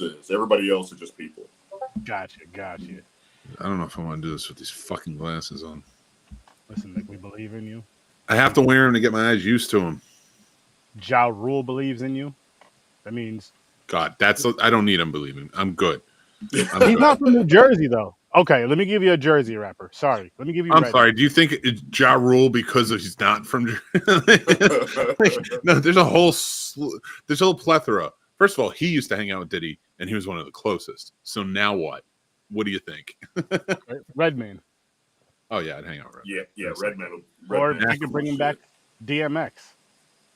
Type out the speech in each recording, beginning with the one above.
Snobs is. Everybody else is just people. Gotcha. I don't know if I want to do this with these fucking glasses on. Listen, Nick, we believe in you. I have to wear them to get my eyes used to them. Ja Rule believes in you. That means God, I don't need him believing. I'm good. he's not from New Jersey, though. Okay, let me give you a Jersey rapper. Sorry, let me give you. I'm sorry. Do you think it's Ja Rule because he's not from Jersey? No, there's a whole plethora. First of all, he used to hang out with Diddy, and he was one of the closest. So now what? What do you think? Redman. Oh yeah, I'd hang out with Redman. Yeah, Redman. Or you can bring him back. DMX.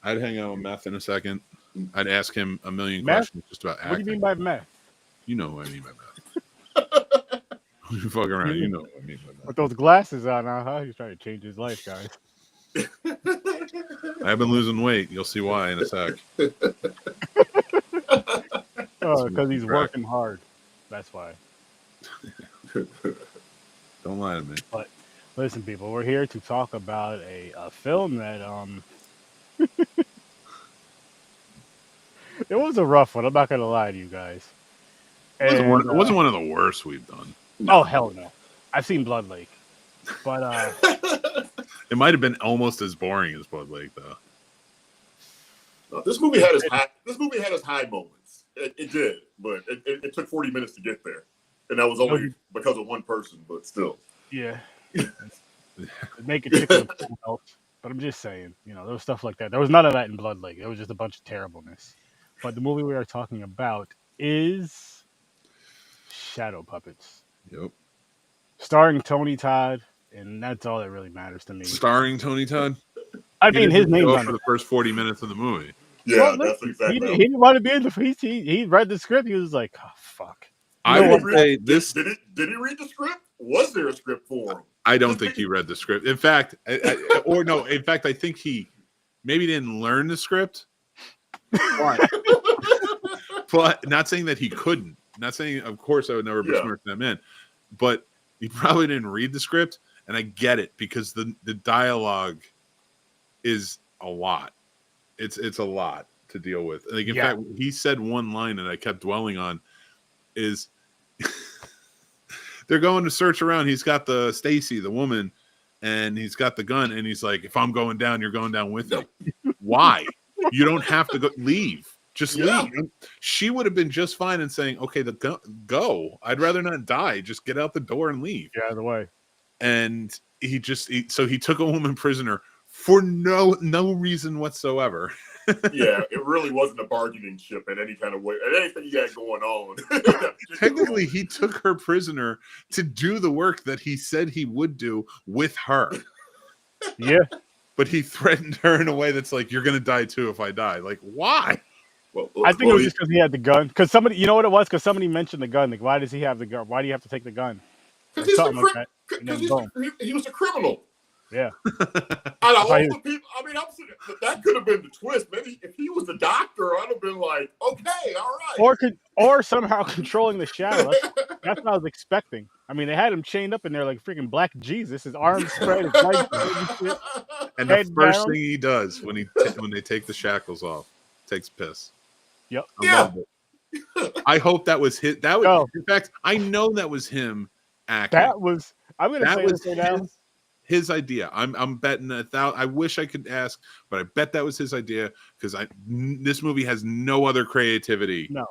I'd hang out with Meth in a second. I'd ask him a million Meth? questions just about acting. What do you mean by meth? You know what I mean by Meth. You fuck around. You know what I mean by Meth. With those glasses on, he's trying to change his life, guys. I've been losing weight. You'll see why in a sec. Oh, because he's working hard. That's why. Don't lie to me. But listen, people, we're here to talk about a film that it was a rough one. I'm not gonna lie to you guys. It wasn't one of the worst we've done. Oh hell no! I've seen Blood Lake, but it might have been almost as boring as Blood Lake, though. This movie had its high moments. It did, but it took 40 minutes to get there, and that was only because of one person. But still, yeah, make it chicken helps. But I'm just saying, there was stuff like that. There was none of that in Blood Lake. It was just a bunch of terribleness. But the movie we are talking about is Shadow Puppets. Yep. Starring Tony Todd, and that's all that really matters to me. Starring Tony Todd? I mean, his name's on for the first 40 minutes of the movie. Yeah, that's exactly. He didn't want to be in the. He read the script. He was like, "Oh fuck." I would say this. Did he read the script? Was there a script for him? I don't think he read the script. In fact, I think he maybe didn't learn the script. But not saying that he couldn't. Not saying, of course, I would never besmirch that man. But he probably didn't read the script, and I get it because the dialogue is a lot. It's a lot to deal with. Like in fact, he said one line that I kept dwelling on is they're going to search around. He's got the Stacy, the woman, and he's got the gun, and he's like, "If I'm going down, you're going down with me." Why? You don't have to leave. Just leave. She would have been just fine in saying, "Okay, go. I'd rather not die. Just get out the door and leave." Get out of the way. And he took a woman prisoner for no reason whatsoever. Yeah, it really wasn't a bargaining chip in any kind of way. And anything he had going on. Technically, he took her prisoner to do the work that he said he would do with her. Yeah. But he threatened her in a way that's like, "You're going to die too if I die." Like, why? I think it was just because he had the gun. Because somebody, you know what it was? Because somebody mentioned the gun. Like, why does he have the gun? Why do you have to take the gun? Because he was a criminal. Yeah. Out of all the people, I mean, that could have been the twist. Maybe if he was the doctor, I'd have been like, "Okay, all right." Or somehow controlling the shadow. That's what I was expecting. I mean, they had him chained up in there like freaking Black Jesus. His arms spread, his legs spread, and the first thing he does when they take the shackles off, takes piss. Yep. I hope that was his. That was, in fact, I know that was him acting. I'm going to say this right now. His idea. I'm betting I wish I could ask, but I bet that was his idea because this movie has no other creativity. No.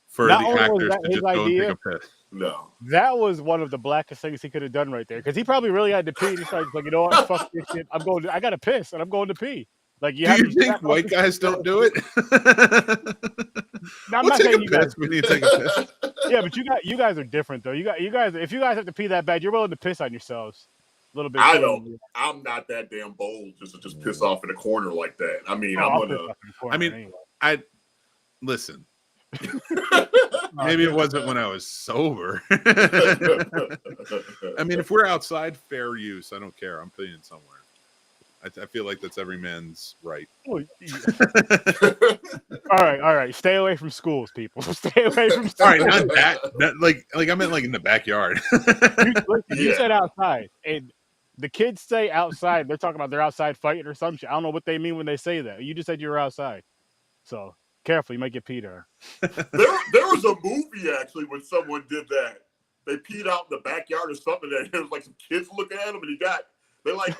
For the actors to just go and take a piss. No. That was one of the blackest things he could have done right there because he probably really had to pee. He's like, "You know what? Fuck this shit. I got to piss and I'm going to pee." Like, do you think white guys don't do it? No, I'm not saying you guys. We need to take a piss. Yeah, but you guys are different though. You guys, if you guys have to pee that bad, you're willing to piss on yourselves a little bit. I don't. I'm not that damn bold just to piss off in a corner like that. I mean, I listen. Maybe it wasn't when I was sober. I mean, if we're outside, fair use. I don't care. I'm peeing somewhere. I feel like that's every man's right. All right. Stay away from schools, people. Stay away from schools. All right, not that. Like I meant like in the backyard. You said outside, and the kids say outside. They're talking about they're outside fighting or some shit. I don't know what they mean when they say that. You just said you were outside, so Careful, you might get Peter. There was a movie actually when someone did that. They peed out in the backyard or something, and there was like some kids looking at him, and he went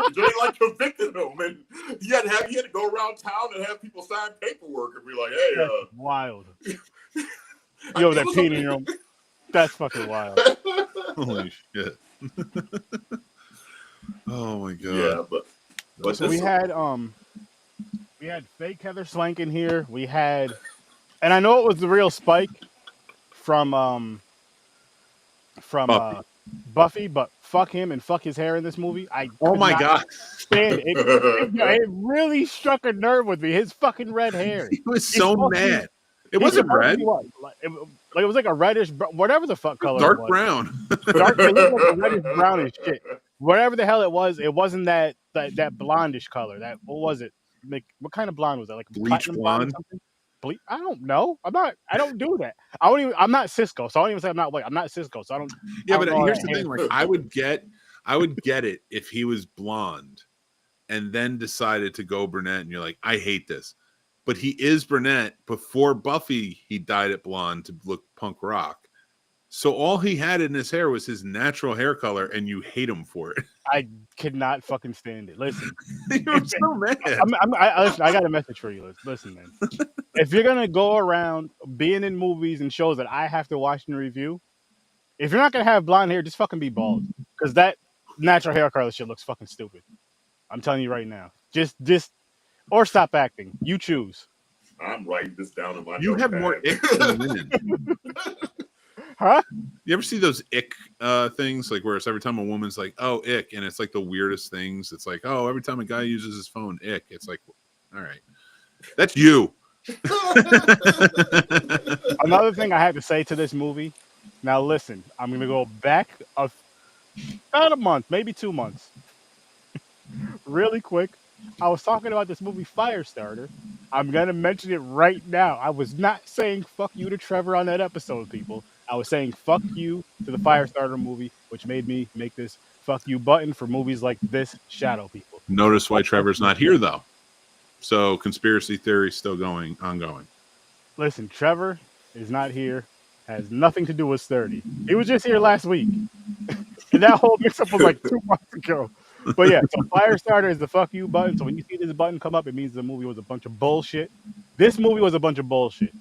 to jail, like convicted him, and he had to go around town and have people sign paperwork and be like, "Hey, that's wild." Yo, that peeing in your own. That's fucking wild. Holy shit! Oh my god! Yeah, but So we had fake Heather Swank in here. We had, and I know it was the real Spike from Buffy, but fuck him and fuck his hair in this movie. Oh my god! Stand it. It really struck a nerve with me. His fucking red hair. He was so mad. It wasn't red. It was like a reddish, whatever the fuck color. Dark it was. brown. Dark, it looked like a reddish brownish shit. Whatever the hell it wasn't that blondish color. That what was it? Like what kind of blonde was that? Like bleach blonde? Or something? I don't know. I don't do that. I'm not Cisco, so I don't even say I'm not white. I'm not Cisco, so I don't. Yeah, but here's the thing. Like, I would get it if he was blonde, and then decided to go brunette, and you're like, I hate this. But he is brunette. Before Buffy, he dyed it blonde to look punk rock. So all he had in his hair was his natural hair color, and you hate him for it. I could not fucking stand it. Listen, you're so mad. Listen, I got a message for you. Listen, man. If you're gonna go around being in movies and shows that I have to watch and review, if you're not gonna have blonde hair, just fucking be bald. Because that natural hair color shit looks fucking stupid. I'm telling you right now. Just or stop acting. You choose. I'm writing this down in my. You have more ick than women. Huh? You ever see those ick things? Like where it's every time a woman's like, oh, ick. And it's like the weirdest things. It's like, oh, every time a guy uses his phone, ick. It's like, all right. That's you. Another thing I had to say to this movie. Now listen, I'm going to go back about a month, maybe 2 months. Really quick. I was talking about this movie Firestarter. I'm going to mention it right now. I was not saying fuck you to Trevor on that episode, people. I was saying fuck you to the Firestarter movie, which made me make this fuck you button for movies like this Shadow, people. Notice why Trevor's not here, though. So conspiracy theory still ongoing. Listen, Trevor is not here. Has nothing to do with 30. He was just here last week. And that whole mix-up was like 2 months ago. But yeah, so Firestarter is the fuck you button. So when you see this button come up, it means the movie was a bunch of bullshit. This movie was a bunch of bullshit.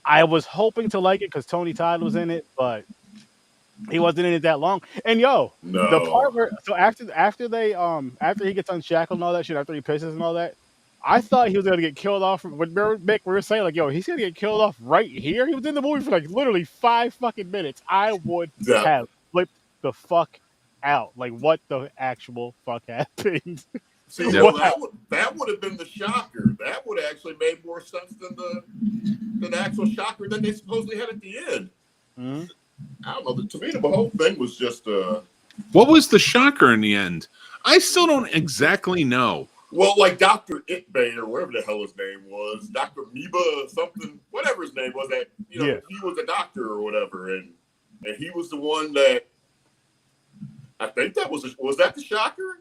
I was hoping to like it because Tony Todd was in it, but he wasn't in it that long. And the part where after he gets unshackled and all that shit, after he pisses and all that, I thought he was gonna get killed off. When we were saying like, he's gonna get killed off right here. He was in the movie for like literally 5 fucking minutes. I would have flipped the fuck out. Like, what the actual fuck happened? See, that would have been the shocker. That would have actually made more sense than the actual shocker that they supposedly had at the end. Mm-hmm. I don't know. To me, the whole thing was just What was the shocker in the end? I still don't exactly know. Well, like Dr. Itbay or whatever the hell his name was, Dr. Meba something, whatever his name was, that he was a doctor or whatever, and he was the one that I think that was that the shocker?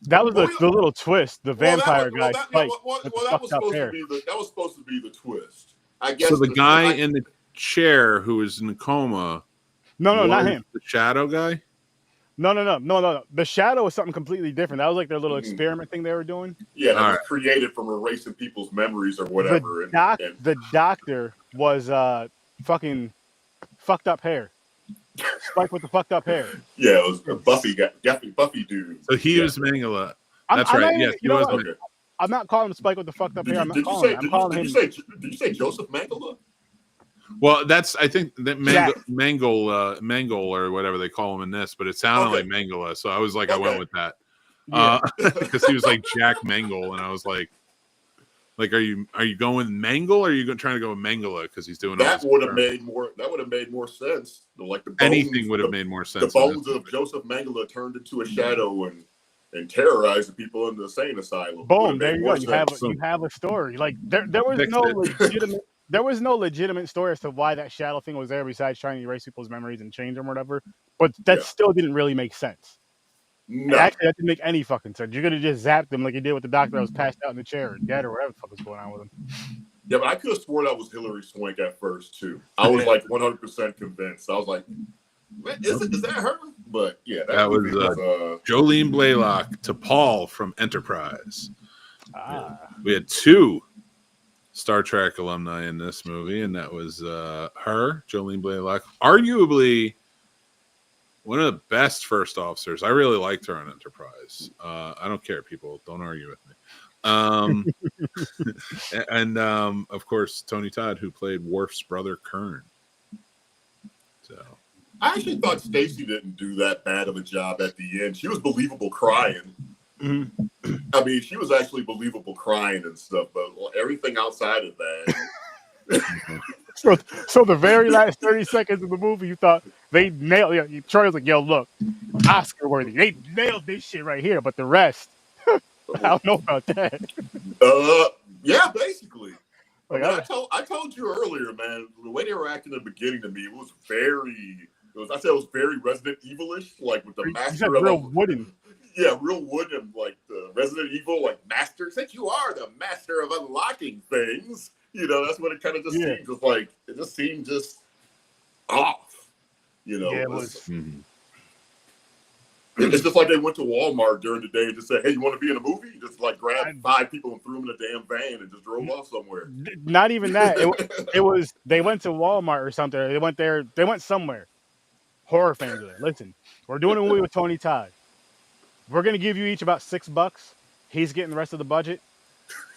That was the little twist. The vampire guy. That was supposed to be the twist. I guess. So the guy in the chair who was in a coma. No, not him. The shadow guy. No. The shadow was something completely different. That was like their little experiment thing they were doing. Yeah, that was created from erasing people's memories or whatever. The doctor was fucking fucked up hair. Spike with the fucked up hair. Yeah, it was a Buffy dude. So he was Mangala. That's right. Yes, he was. Okay. I'm not calling him Spike with the fucked up hair. Did you say Joseph Mangala? Well, I think that Mangle or whatever they call him in this, but it sounded like Mangala, so I was like, I went with that because he was like Jack Mangle, and I was like, are you going Mangle, or are you trying to go with Mangala because he's doing that? Would have made more sense. Like anything would have made more sense. The bones of Joseph Mangala turned into a shadow and terrorized the people in the insane asylum. Boom! There you go. You have a story. Like there was no legitimate story as to why that shadow thing was there, besides trying to erase people's memories and change them or whatever. But that still didn't really make sense. And No. actually, that didn't make any fucking sense. You could have just zapped him like you did with the doctor that was passed out in the chair or dead or whatever the fuck was going on with him. Yeah, but I could have swore that was Hillary Swank at first too. I was like 100% convinced. I was like, is that her? But yeah, that was Jolene Blaylock to Paul from Enterprise. We had 2 Star Trek alumni in this movie, and that was her, Jolene Blaylock, arguably one of the best first officers. I really liked her on Enterprise. I don't care, people. Don't argue with me. And of course, Tony Todd, who played Worf's brother, Kern. So I actually thought Stacy didn't do that bad of a job at the end. She was believable crying. Mm-hmm. I mean, she was actually believable crying and stuff, but everything outside of that. So the very last 30 seconds of the movie, you thought they nailed it. Troy was like, yo, look, Oscar worthy. They nailed this shit right here, but the rest, I don't know about that. Yeah, basically. Like, I told you earlier, man, the way they were acting in the beginning to me, it was very Resident Evil-ish, like with the master of real wooden. Yeah, real wooden, like the Resident Evil, like master. Since you are the master of unlocking things, you know, that's what it kind of just seemed. Just like it just seemed just off. You know, it was. It's just like they went to Walmart during the day and just said, "Hey, you want to be in a movie?" Just like grabbed 5 people and threw them in a damn van and just drove off somewhere. Not even that. It was they went to Walmart or something. They went there. They went somewhere. Horror fans are there. Listen, we're doing a movie with Tony Todd. We're gonna give you each about $6. He's getting the rest of the budget.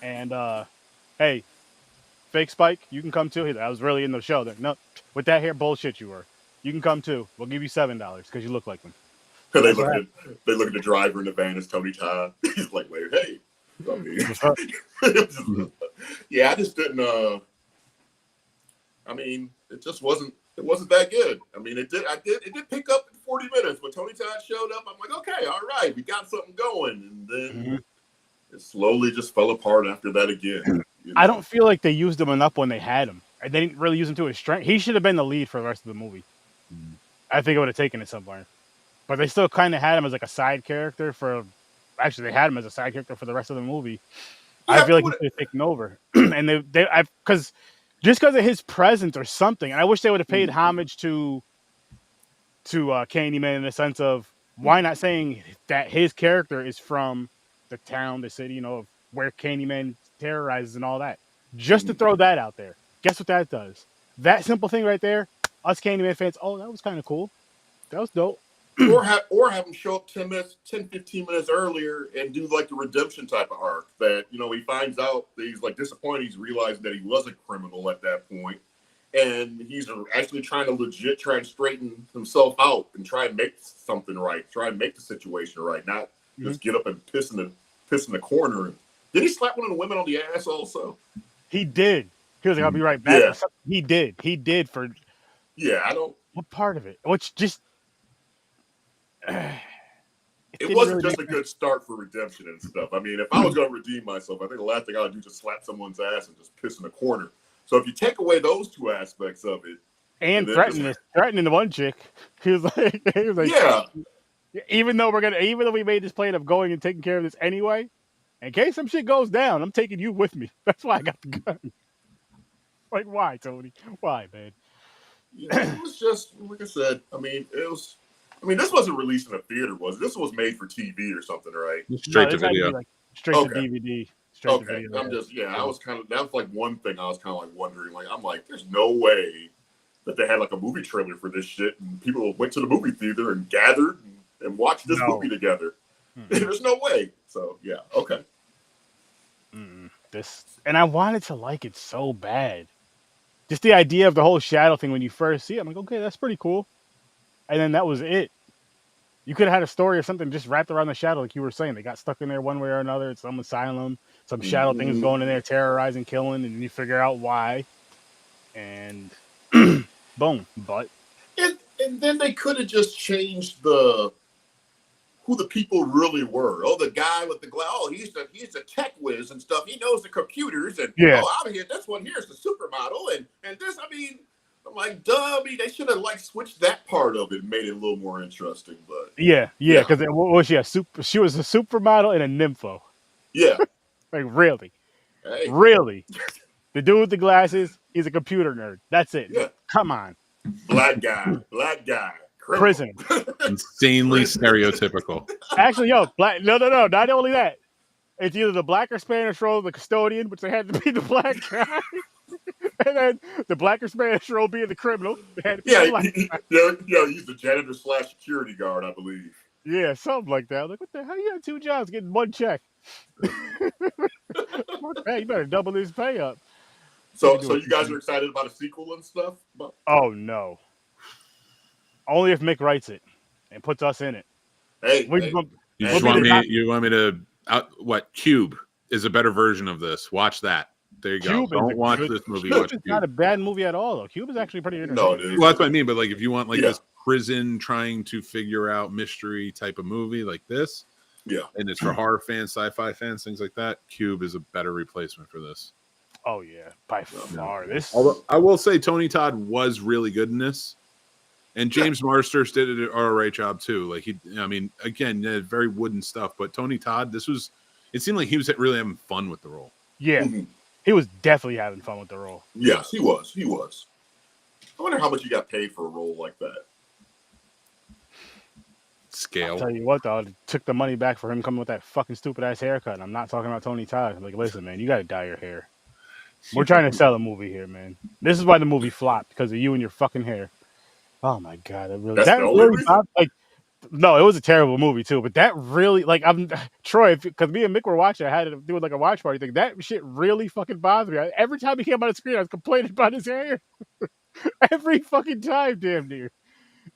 And hey, Fake Spike, you can come too. I was really in the show. No, with that hair bullshit you were. You can come too. We'll give you $7 because you look like them. They look at the driver in the van as Tony Todd. He's like, "Wait, hey." Yeah, I just didn't. I mean, it just wasn't. It wasn't that good. I mean, it did pick up in 40 minutes when Tony Todd showed up. I'm like, okay, all right, we got something going, and then it slowly just fell apart after that again. You know? I don't feel like they used him enough when they had him. They didn't really use him to his strength. He should have been the lead for the rest of the movie. I think it would have taken it somewhere. But they still kind of had him as like a side character for. Actually, they had him as a side character for the rest of the movie. Yeah, I feel like he could have taken over, and because of his presence or something. And I wish they would have paid homage to Candyman in the sense of why not saying that his character is from the town, the city, you know, of where Candyman terrorizes and all that. Just to throw that out there. Guess what that does? That simple thing right there. Us Candyman fans. Oh, that was kind of cool. That was dope. or have him show up 10, 15 minutes earlier and do like the redemption type of arc that, you know, he finds out that he's like disappointed. He's realizing that he was a criminal at that point, and he's actually trying to try and straighten himself out and try and make something right, try and make the situation right, not just get up and piss in the corner. Did he slap one of the women on the ass also? He did. He was like, "I'll be right back." Yeah. He did for. Yeah, I don't. What part of it? Which just. It wasn't really just a good start for redemption and stuff. I mean, if I was going to redeem myself, I think the last thing I would do is just slap someone's ass and just piss in the corner. So if you take away those 2 aspects of it, and threatening the one chick, he was like, yeah. Even though we made this plan of going and taking care of this anyway, in case some shit goes down, I'm taking you with me. That's why I got the gun. Like, why, Tony? Why, man? Yeah, it was just like I said. I mean, this wasn't released in a theater, was it? This was made for TV or something, right? Straight to video. Straight to DVD. Straight to video. I'm just, I was that was like one thing I was kind of like wondering. Like, I'm like, there's no way that they had like a movie trailer for this shit and people went to the movie theater and gathered and watched this movie together. There's no way. So, yeah, okay. And I wanted to like it so bad. Just the idea of the whole shadow thing when you first see it, I'm like, okay, that's pretty cool. And then that was it. You could have had a story or something just wrapped around the shadow, like you were saying. They got stuck in there one way or another. It's some asylum. Some shadow thing is going in there, terrorizing, killing, and you figure out why. And boom. But and then they could have just changed who the people really were. Oh, the guy with the glass. Oh, he's a tech whiz and stuff. He knows the computers. And out here, this one here is the supermodel. And this, I mean, I'm like, dummy, they should have like switched that part of it and made it a little more interesting. But Yeah, because what was she? She was a supermodel and a nympho. yeah, Like really, hey, really. The dude with the glasses, he's a computer nerd. That's it. yeah, Come on, black guy, criminal. prison. Insanely stereotypical. Actually, black. No. Not only that, it's either the black or Spanish role, the custodian, which they had to be the black guy, and then the black or Spanish role being the criminal. They had to be the black he's the janitor / security guard, I believe. Yeah, something like that. Like, what the hell? You have 2 jobs getting 1 check. Hey, you better double his pay up. So you guys are excited about a sequel and stuff? Oh no! Only if Mick writes it and puts us in it. Hey, you want me to Cube is a better version of this. Watch that. There you go. Don't watch this movie. Cube is not a bad movie at all, though. Cube is actually pretty interesting. No, dude. Well, that's what I mean. But like, if you want this prison trying to figure out mystery type of movie like this, and it's for horror fans, sci-fi fans, things like that, Cube is a better replacement for this. Oh yeah, by far. Although I will say Tony Todd was really good in this, and James Marsters did an all right job too. Like again, very wooden stuff, but Tony Todd, it seemed like he was really having fun with the role. Yeah, he was definitely having fun with the role. Yes, he was. I wonder how much he got paid for a role like that. Scale. I'll tell you what, though, it took the money back for him coming with that fucking stupid ass haircut. And I'm not talking about Tony Todd. I'm like, listen, man, you got to dye your hair. We're trying to sell a movie here, man. This is why the movie flopped, because of you and your fucking hair. Oh my god, no, it was a terrible movie too. But that really, Troy, because me and Mick were watching, I had to do like a watch party thing. That shit really fucking bothered me. Every time he came on the screen, I was complaining about his hair. Every fucking time, damn near.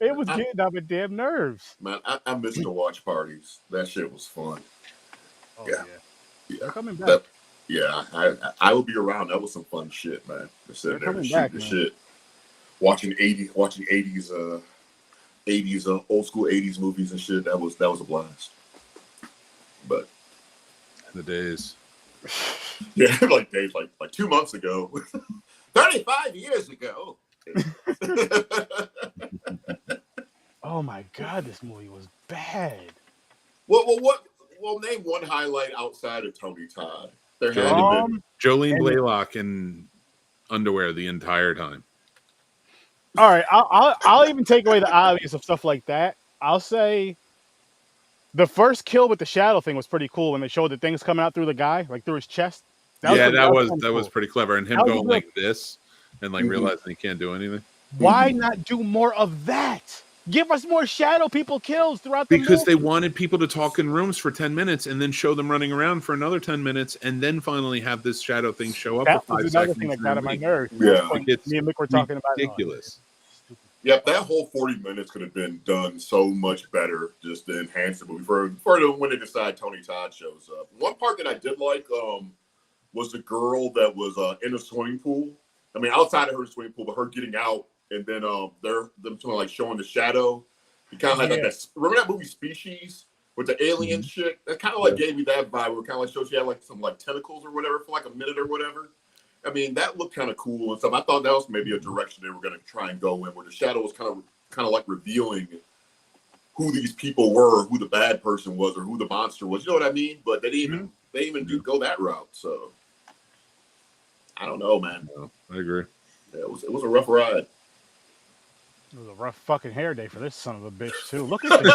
It was getting on my damn nerves. Man, I missed the watch parties. That shit was fun. Oh yeah. They're coming back. I will be around. That was some fun shit, man. Sitting there shooting shit, watching 80s old school 80s movies and shit. That was a blast. But the days, like days, like 2 months ago, 35 years ago. Oh my god, this movie was bad. Well, name one highlight outside of Tony Todd. There had to be Jolene Blaylock in underwear the entire time. All right, I'll even take away the obvious of stuff like that. I'll say the first kill with the shadow thing was pretty cool when they showed the things coming out through the guy, like through his chest. That was pretty clever, and him going like this and realizing he can't do anything. Why not do more of that? Give us more shadow people kills throughout the movie. Because they wanted people to talk in rooms for 10 minutes and then show them running around for another 10 minutes and then finally have this shadow thing show up that for 5 was seconds. Another thing that got on my nerves. Yeah. Me and Mick were talking about ridiculous. Yep, that whole 40 minutes could have been done so much better just to enhance the movie. For when they decide Tony Todd shows up. One part that I did like was the girl that was in a swimming pool. I mean, outside of her swimming pool, but her getting out and then them showing the shadow. You kind of had like that. Remember that movie Species with the alien shit? That kind of gave me that vibe. Where it kind of showed she had some tentacles or whatever for a minute or whatever. I mean, that looked kind of cool and stuff. I thought that was maybe a direction they were going to try and go in, where the shadow was kind of revealing who these people were, who the bad person was, or who the monster was. You know what I mean? But they didn't even go that route. So I don't know, man. No, I agree. Yeah, it was a rough ride. It was a rough fucking hair day for this son of a bitch too. Look at this.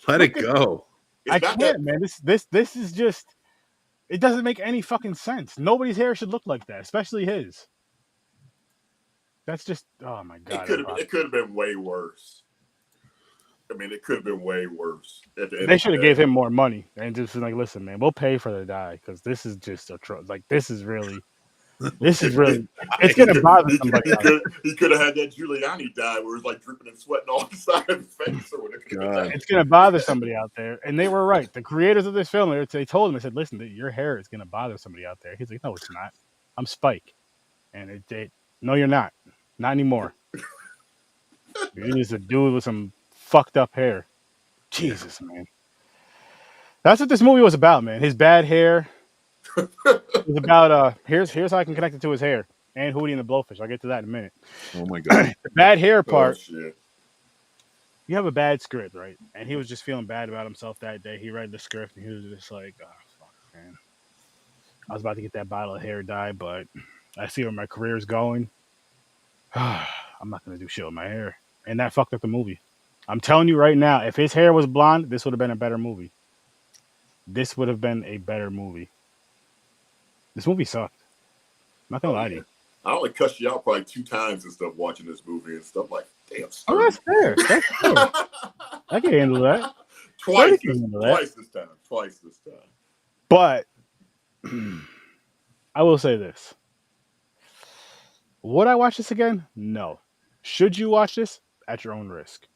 Let it go. I can't, man. This is just. It doesn't make any fucking sense. Nobody's hair should look like that, especially his. That's just. Oh my god. It could have been way worse. I mean, it could have been way worse. They should have gave him more money and just been listen, man, we'll pay for the dye because this is just this is really. It's gonna bother somebody. He could have had that Giuliani dye where it's dripping and sweating off the side of his face or whatever. It's gonna bother somebody out there, and they were right. The creators of this film, they told him, they said, "Listen, your hair is gonna bother somebody out there." He's like, "No, it's not. I'm Spike," and no, you're not anymore. You're just a dude with some fucked up hair. Jesus, man. That's what this movie was about, man. His bad hair. It was about here's how I can connect it to his hair. and Hootie and the Blowfish. I'll get to that in a minute. Oh my god. The bad hair Oh part. shit. You have a bad script, right? And he was just feeling bad about himself that day. He read the script and he was just like, "Oh fuck, man. I was about to get that bottle of hair dye, but I see where my career is going. I'm not gonna do shit with my hair." And that fucked up the movie. I'm telling you right now, if his hair was blonde, this would have been a better movie. This would have been a better movie. This movie sucked. I'm not gonna lie to you. I only cussed you out probably 2 times and stuff watching this movie and stuff like, damn. Oh, that's fair. That's fair. I can handle that. Twice can this handle that. time. Twice this time. But I will say this. Would I watch this again? No. Should you watch this? At your own risk.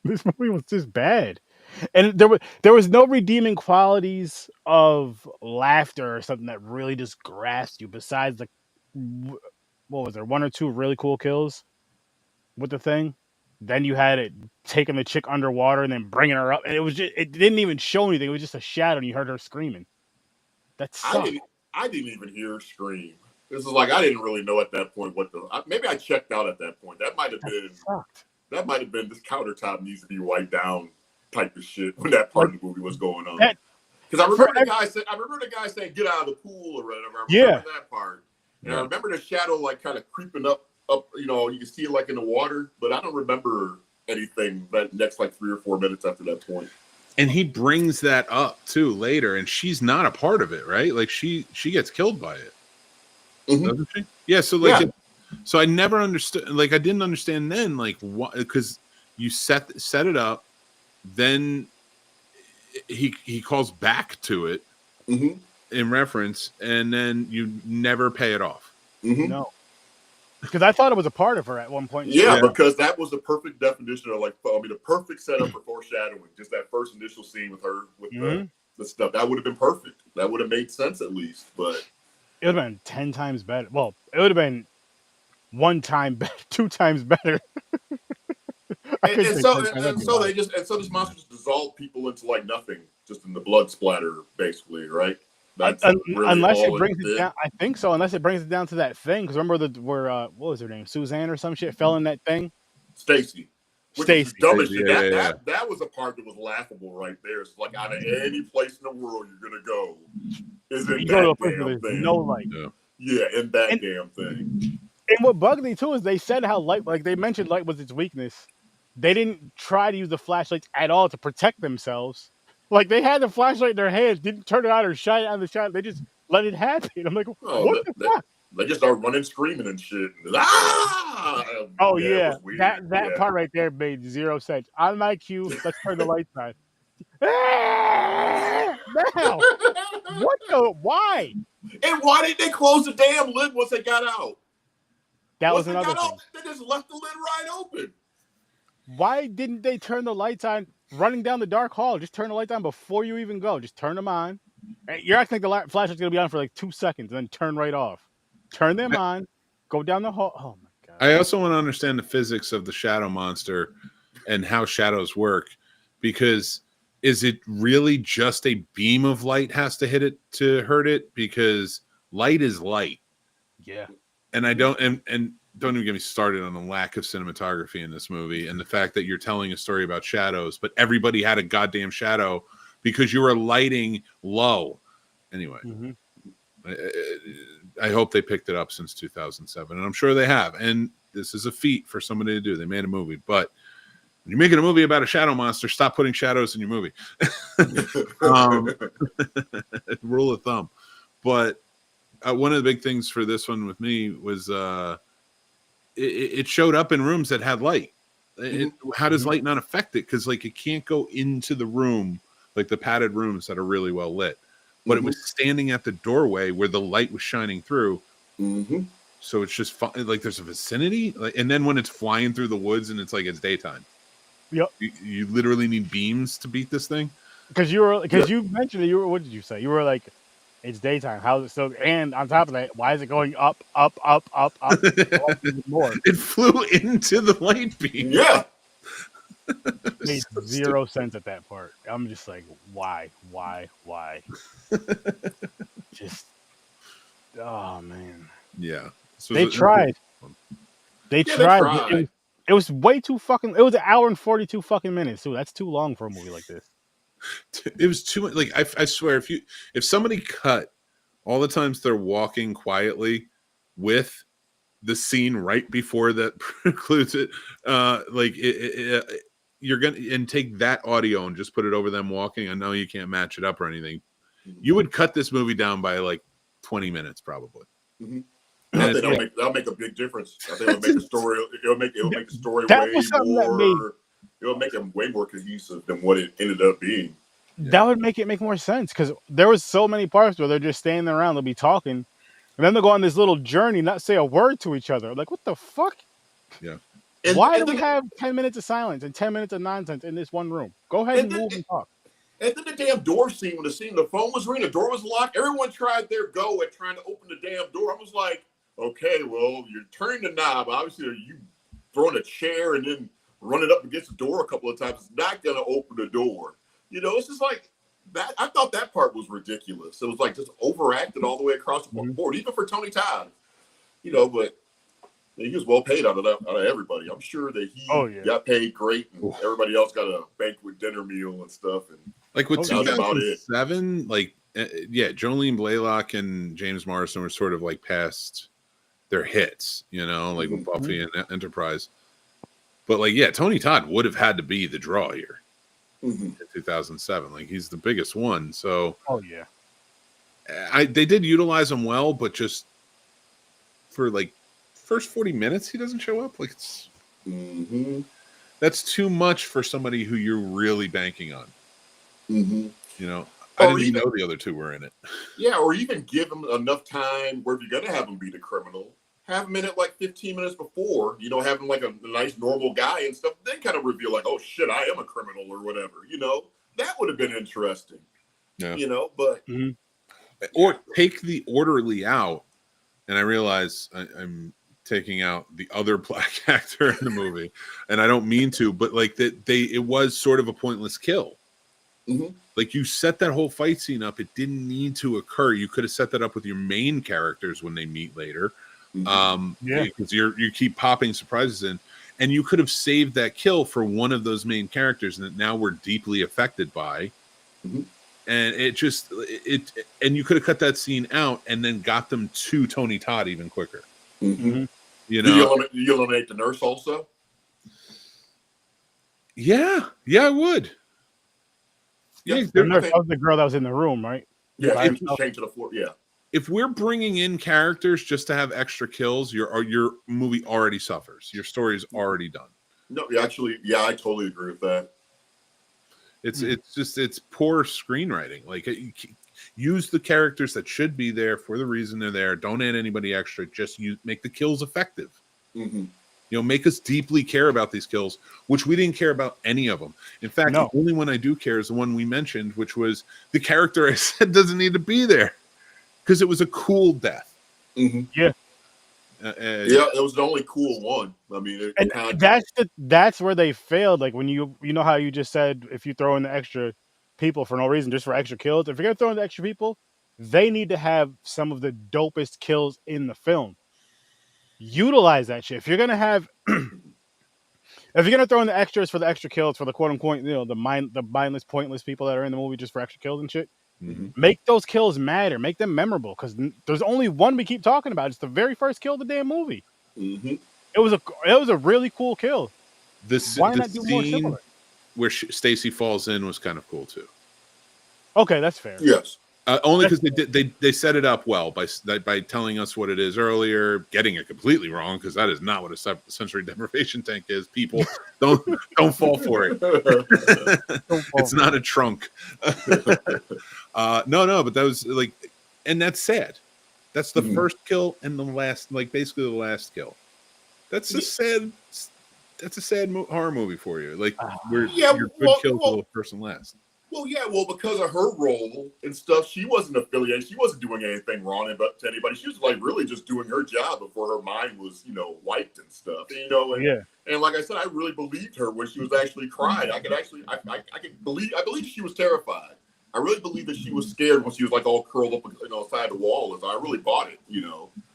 This movie was just bad. And there was no redeeming qualities of laughter or something that really just grasped you besides the what was there, 1 or 2 really cool kills with the thing. Then you had it taking the chick underwater and then bringing her up, and it didn't even show anything. It was just a shadow, and you heard her screaming. That sucked. I didn't even hear her scream. This is like I didn't really know at that point maybe I checked out at that point. That might have been this countertop needs to be wiped down type of shit when that part of the movie was going on. Because I remember the guy saying get out of the pool or whatever. I remember that part. And I remember the shadow like kind of creeping up, you can see it like in the water, but I don't remember anything that next like 3 or 4 minutes after that point. And he brings that up too later, and she's not a part of it, right? Like she gets killed by it. Mm-hmm. Doesn't she? Yeah. So like, so I never understood. Like I didn't understand then, like what, because you set it up, then he calls back to it in reference, and then you never pay it off. Mm-hmm. No. Because I thought it was a part of her at one point. Yeah, because that was the perfect definition of the perfect setup for foreshadowing. Just that first initial scene with her with the stuff. That would have been perfect. That would have made sense at least. But it would have been 10 times better. Well, it would have been 1 time better, 2 times better. So this monster just dissolved people into like nothing, just in the blood splatter, basically, right? Unless it brings it down, I think so. Unless it brings it down to that thing, because remember where what was her name, Suzanne or some shit, fell in that thing. Stacy. Stacy. Yeah. That was a part that was laughable right there. It's like out of any place in the world you're gonna go, is in that damn thing. No light. Yeah, in that damn thing. And what bugged me too is they said how light, like they mentioned light was its weakness. They didn't try to use the flashlights at all to protect themselves. Like they had the flashlight in their hands, didn't turn it on or shine it on the shot. They just let it happen. I'm like, what the fuck? They just start running, screaming and shit. Oh yeah, that part right there made 0 sense. On my cue, let's turn the lights on. Now, what the? Why? And why didn't they close the damn lid once they got out? That was another thing. They just left the lid right open. Why didn't they turn the lights on running down the dark hall? Just turn the lights on before you even go. Just turn them on. You're acting like the flashlight's going to be on for like 2 seconds and then turn right off. Turn them on. Go down the hall. Oh, my God. I also want to understand the physics of the shadow monster and how shadows work. Because is it really just a beam of light has to hit it to hurt it? Because light is light. Yeah. And I don't... And don't even get me started on the lack of cinematography in this movie and the fact that you're telling a story about shadows, but everybody had a goddamn shadow because you were lighting low. Anyway, I hope they picked it up since 2007, and I'm sure they have. And this is a feat for somebody to do. They made a movie, but when you're making a movie about a shadow monster, stop putting shadows in your movie. Rule of thumb. But one of the big things for this one with me was it showed up in rooms that had light. How does light not affect it? Because like it can't go into the room, like the padded rooms that are really well lit. But it was standing at the doorway where the light was shining through. So it's just like there's a vicinity. And then when it's flying through the woods and it's like it's daytime. Yep. You literally need beams to beat this thing. Because you mentioned it. What did you say? You were like, it's daytime. How's it so? And on top of that, why is it going up, up, up, up, up? More. It flew into the light beam. Yeah. Made 0 sense at that part. I'm just like, why? Just Oh man, Yeah. So they tried. They Yeah, they tried. But tried. it was way too fucking. It was an hour and 42 fucking minutes too. That's too long for a movie like this. It was too much. Like I swear, if somebody cut all the times they're walking quietly with the scene right before that precludes it, you're gonna and take that audio and just put it over them walking. I know you can't match it up or anything. You would cut this movie down by like 20 minutes probably. Mm-hmm. I think that'll make a big difference. I think it'll make the story. It'll make the story That way was something more. that made. It'll make it way more cohesive than what it ended up being. That would make it make more sense because there was so many parts where they're just standing around, they'll be talking, and then they'll go on this little journey, not say a word to each other. Like, what the fuck? Yeah. Why do we have 10 minutes of silence and 10 minutes of nonsense in this one room? Go ahead and move and talk. And then the damn door scene, when the phone was ringing, the door was locked. Everyone tried their go at trying to open the damn door. I was like, okay, well, you're turning the knob. Obviously, you throwing a chair and then running up against the door a couple of times. It's not going to open the door. You know, it's just like that. I thought that part was ridiculous. It was like just overacted all the way across the board, even for Tony Todd. You know, but he was well paid out of everybody. I'm sure that he got paid great, and everybody else got a banquet dinner meal and stuff. And like with 2007, like Jolene Blaylock and James Marsden were sort of like past their hits, you know, like with Buffy and Enterprise. But like, Tony Todd would have had to be the draw here in 2007. Like, he's the biggest one. So, they did utilize him well, but just for like first 40 minutes, he doesn't show up. Like, it's that's too much for somebody who you're really banking on. You know, I didn't even know the other two were in it. Yeah, or even give him enough time where if you're gonna have him be the criminal, have him in it like 15 minutes before, you know, have him like a nice normal guy and stuff, then kind of reveal like, oh shit, I am a criminal or whatever, you know. That would have been interesting. Yeah. You know, but or take the orderly out, and I realize I'm taking out the other black actor in the movie, and I don't mean to, but like it was sort of a pointless kill. Like, you set that whole fight scene up, it didn't need to occur. You could have set that up with your main characters when they meet later. Because you keep popping surprises in, and you could have saved that kill for one of those main characters that now we're deeply affected by. And and you could have cut that scene out and then got them to Tony Todd even quicker. You know, you eliminate the nurse also. I would. The nurse, that was the girl that was in the room, right? Yeah, she changed to the floor. Yeah. If we're bringing in characters just to have extra kills, your movie already suffers. Your story is already done. No, actually, I totally agree with that. It's poor screenwriting. Like, use the characters that should be there for the reason they're there. Don't add anybody extra. Just make the kills effective. You know, make us deeply care about these kills, which we didn't care about any of them. In fact, the only one I do care is the one we mentioned, which was the character I said doesn't need to be there because it was a cool death. It was the only cool one. I mean, that's where they failed. Like, when you know how you just said if you throw in the extra people for no reason, just for extra kills. If you're gonna throw in the extra people, they need to have some of the dopest kills in the film. Utilize that shit. If you're gonna throw in the extras for the extra kills for the quote unquote, you know, the mindless, pointless people that are in the movie just for extra kills and shit, make those kills matter, make them memorable. Because there's only one we keep talking about. It's the very first kill of the damn movie. It was a really cool kill. Why not do more similar? Where Stacy falls in was kind of cool too. Okay, that's fair. Yes. Only because they set it up well by telling us what it is earlier, getting it completely wrong because that is not what a sensory deprivation tank is. People don't fall for it. It's not a trunk. No, but that was like, and that's sad. That's the first kill and the last, like basically the last kill. That's a sad horror movie for you. Like your good kill to the person last. Well, because of her role and stuff, she wasn't affiliated. She wasn't doing anything wrong to anybody. She was like really just doing her job before her mind was, you know, wiped and stuff. You know, and like I said, I really believed her when she was actually crying. I believe she was terrified. I really believe that she was scared when she was like all curled up, side the wall. I really bought it,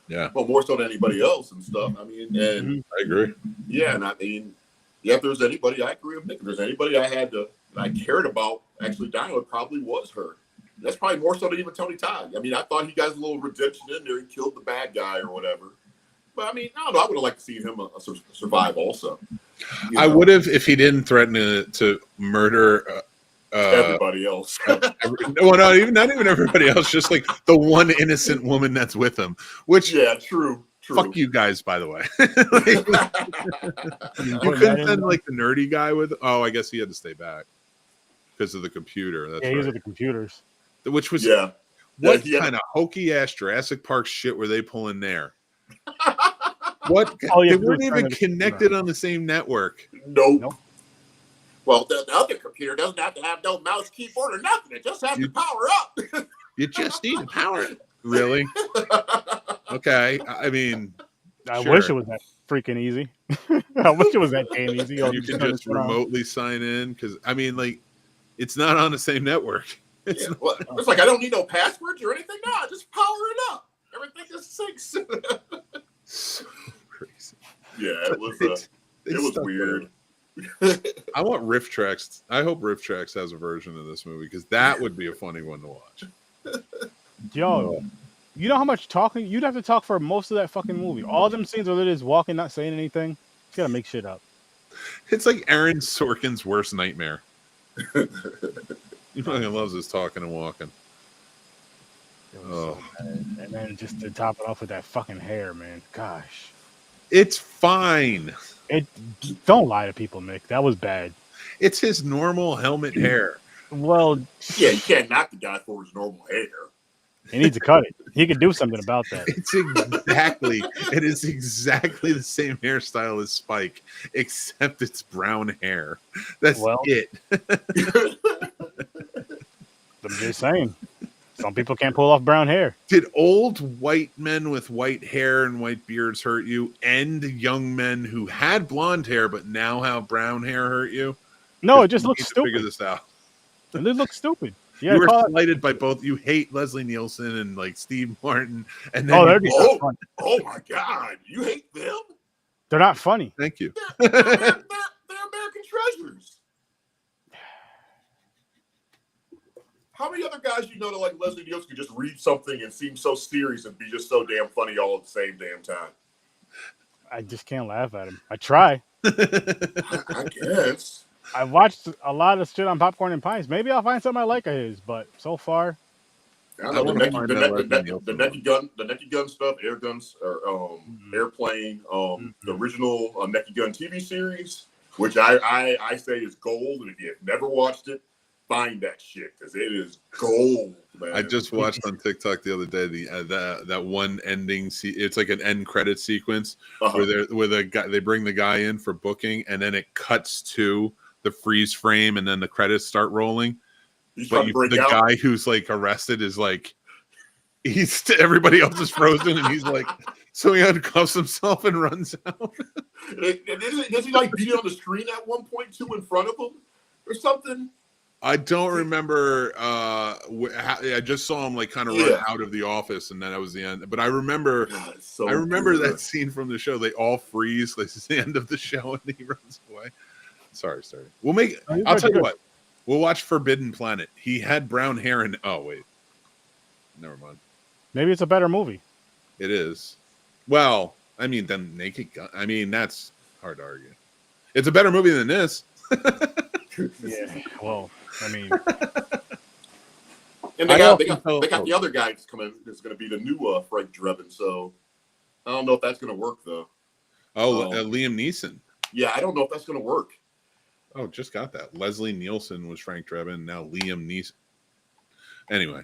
Yeah. Well, more so than anybody else and stuff. I mean, and I agree. Yeah, and I mean, if there's anybody, I agree with Nick. If there's anybody I cared about actually dying, it probably was her. That's probably more so than even Tony Todd. I mean, I thought he got a little redemption in there. He killed the bad guy or whatever. But I mean, I don't know. I would have liked to see him survive also. I would have if he didn't threaten to murder everybody else. not even everybody else. Just like the one innocent woman that's with him. Which true. Fuck you guys, by the way. You couldn't send like the nerdy guy with. Oh, I guess he had to stay back because of the computer. That's these are the computers. Which was what kind of hokey ass Jurassic Park shit were they pulling there? What? They weren't even connected on the same network. Nope. Well, the other computer doesn't have to have no mouse, keyboard, or nothing. It just has to power up. You just need to power it. Really? Okay. I mean, I wish it was that freaking easy. I wish it was that damn easy. You can just remotely sign in because I mean, like, it's not on the same network. It's like I don't need no passwords or anything. No, just power it up. Everything just syncs. So crazy. Yeah, it was. It was weird. I want Riff Tracks. I hope Riff Tracks has a version of this movie because that would be a funny one to watch. Yo, you know how much talking you'd have to talk for most of that fucking movie. All them scenes where they're just walking, not saying anything. You gotta make shit up. It's like Aaron Sorkin's worst nightmare. He fucking loves his talking and walking. Oh, and then just to top it off with that fucking hair, man. Gosh, it's fine. Don't lie to people, Nick. That was bad. It's his normal helmet hair. Well, yeah, you can't knock the guy for his normal hair. He needs to cut it. He could do something about that. It is exactly the same hairstyle as Spike, except it's brown hair. That's it. I'm just saying. Some people can't pull off brown hair. Did old white men with white hair and white beards hurt you? And young men who had blonde hair but now have brown hair hurt you? No, it just looks stupid. Figure this out. It looks stupid. You were slighted by both. You hate Leslie Nielsen and like Steve Martin. And then oh my God, you hate them? They're not funny. Thank you. They're American treasures. How many other guys you know that like Leslie Nielsen could just read something and seem so serious and be just so damn funny all at the same damn time? I just can't laugh at him. I try. I guess. I watched a lot of shit on Popcorn and Pints. Maybe I'll find something I like of his, but so far, I don't know the Naked Gun stuff, air guns or airplane, the original Naked Gun TV series, which I say is gold, and if you've never watched it, find that shit because it is gold, man. I just watched on TikTok the other day that one ending. It's like an end credit sequence where the guy they bring the guy in for booking, and then it cuts to the freeze frame, and then the credits start rolling. But the guy who's like arrested is like everybody else is frozen, and he's like, so he uncuffs himself and runs out. Does he like beat it on the screen at one point too in front of him or something? I don't remember. I just saw him like kind of run out of the office, and then that was the end. But I remember, that scene from the show. They all freeze. This is the end of the show, and he runs away. Sorry. I'll tell you what. We'll watch Forbidden Planet. He had brown hair, and oh wait, never mind. Maybe it's a better movie. It is. Well, I mean, then Naked Gun. I mean, that's hard to argue. It's a better movie than this. Yeah. Well, I mean, and they got the other guy that's coming. Is going to be the new Frank Drebin. So I don't know if that's going to work though. Liam Neeson. Yeah, I don't know if that's going to work. Oh, just got that. Leslie Nielsen was Frank Drebin. Now Liam Neeson. Anyway,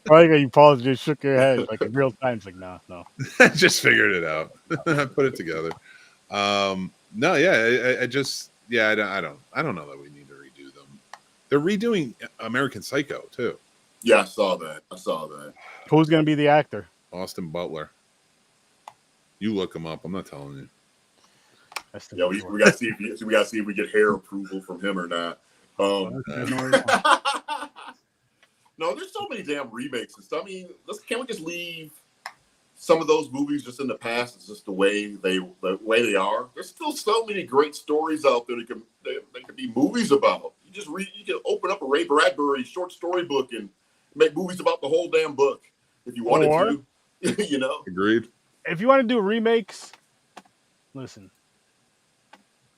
probably you paused, and just shook your head like in real time. It's like, no. I just figured it out. I put it together. No, yeah, I don't know that we need to redo them. They're redoing American Psycho too. Yeah, I saw that. Who's going to be the actor? Austin Butler. You look him up. I'm not telling you. Yeah, we got to see if we get hair approval from him or not. No, there's so many damn remakes and stuff. I mean, can't we just leave some of those movies just in the past? It's just the way they are. There's still so many great stories out there that can be movies about. You can open up a Ray Bradbury short story book and make movies about the whole damn book if you wanted to. You know, agreed. If you want to do remakes, listen,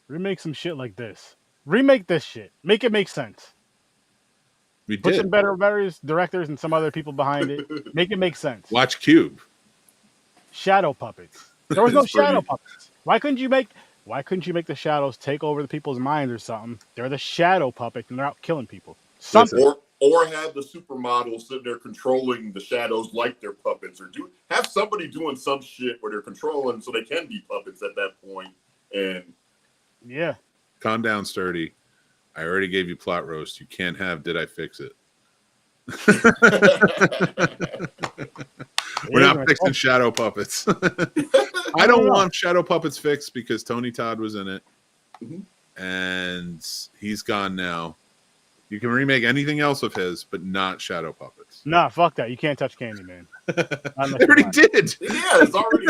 remake some shit like this. Remake this shit. Make it make sense. We Put did. some better directors and some other people behind it. Make it make sense. Watch Cube. Shadow puppets. There was no shadow puppets. Why couldn't you make the shadows take over the people's minds or something? They're the shadow puppet and they're out killing people. Something. Or have the supermodels sitting there controlling the shadows like they're puppets, or have somebody doing some shit where they're controlling so they can be puppets at that point. And yeah. Calm down, Sturdy. I already gave you plot roast. You can't have Did I Fix It? We're not fixing shadow puppets. I don't want shadow puppets fixed because Tony Todd was in it. Mm-hmm. And he's gone now. You can remake anything else of his, but not shadow puppets. Nah, fuck that. You can't touch Candyman. They already did. Yeah, it's already.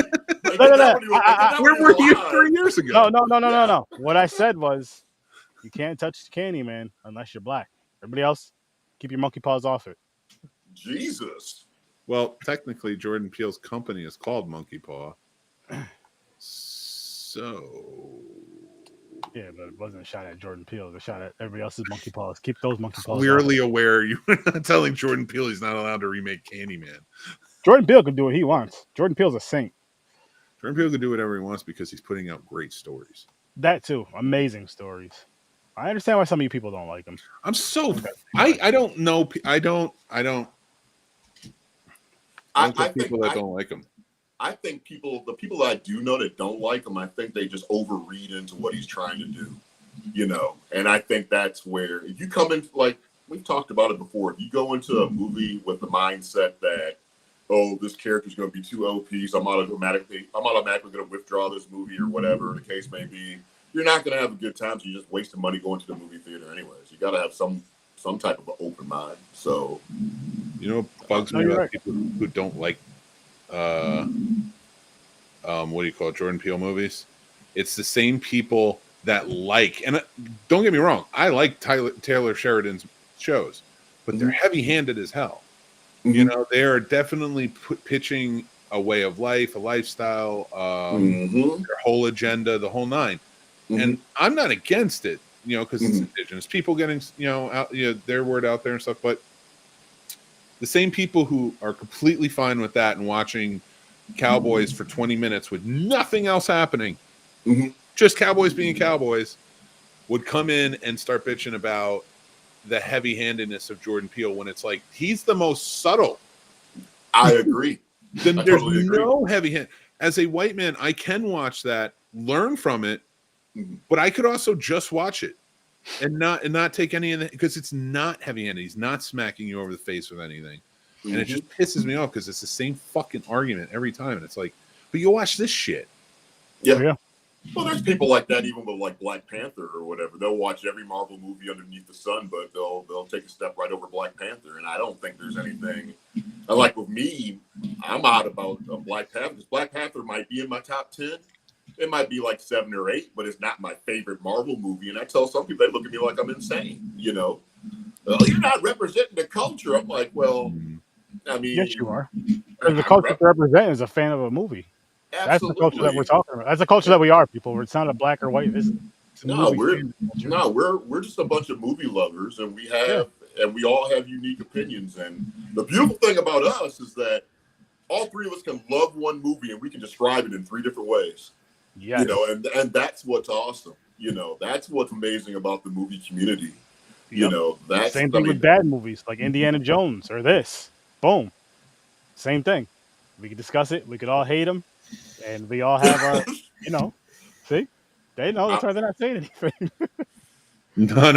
Where were you 3 years ago? No. What I said was, you can't touch Candyman unless you're black. Everybody else, keep your monkey paws off it. Jesus. Well, technically, Jordan Peele's company is called Monkey Paw. So. Yeah, but it wasn't a shot at Jordan Peele. It was a shot at everybody else's monkey paws. Keep those monkey paws. Clearly aware you were not telling Jordan Peele he's not allowed to remake Candyman. Jordan Peele can do what he wants. Jordan Peele's a saint. Jordan Peele can do whatever he wants because he's putting out great stories. That too. Amazing stories. I understand why some of you people don't like him. I don't know. I don't think people that don't like him. I think the people that I do know that don't like him, I think they just overread into what he's trying to do, you know. And I think that's where, if you come in, like we've talked about it before, if you go into a movie with the mindset that, oh, this character's going to be too OP, so I'm automatically going to withdraw this movie or whatever the case may be, you're not going to have a good time. So you're just wasting money going to the movie theater anyways. You got to have some type of an open mind. So, you know, what bugs me about people who don't like what do you call it, Jordan Peele movies? It's the same people that like, and don't get me wrong, I like Taylor Sheridan's shows, but they're heavy-handed as hell. Mm-hmm. You know, they are definitely pitching a way of life, a lifestyle, their whole agenda, the whole nine. Mm-hmm. And I'm not against it, you know, because it's indigenous people getting, their word out there and stuff. But the same people who are completely fine with that and watching cowboys for 20 minutes with nothing else happening, just cowboys being cowboys, would come in and start bitching about the heavy-handedness of Jordan Peele when it's like he's the most subtle. I agree. Then there's no heavy hand. As a white man, I can watch that, learn from it, but I could also just watch it and not take any of that because it's not heavy-handed. He's not smacking you over the face with anything. And it just pisses me off because it's the same fucking argument every time. And it's like, but you watch this shit. Yeah. Well, there's people like that even with like Black Panther or whatever. They'll watch every Marvel movie underneath the sun, but they'll take a step right over Black Panther. And I don't think there's anything. Like with me, I'm out about Black Panther because Black Panther might be in my top 10. It might be like 7 or 8, but it's not my favorite Marvel movie. And I tell some people, they look at me like I'm insane. You know, you're not representing the culture. I'm like, well, I mean, yes, you are. Because the culture to represent is a fan of a movie. Absolutely. That's the culture that we're talking about. That's the culture that we are, people. It's not a black or white. We're just a bunch of movie lovers, and we all have unique opinions. And the beautiful thing about us is that all three of us can love one movie, and we can describe it in 3 different ways. Yes. You know, and that's what's awesome. You know, that's what's amazing about the movie community. You know, that's same thing with bad movies like Indiana Jones or this. Boom. Same thing. We could discuss it. We could all hate them. And we all have our, see? They know. That's why they're not saying anything. No. I'm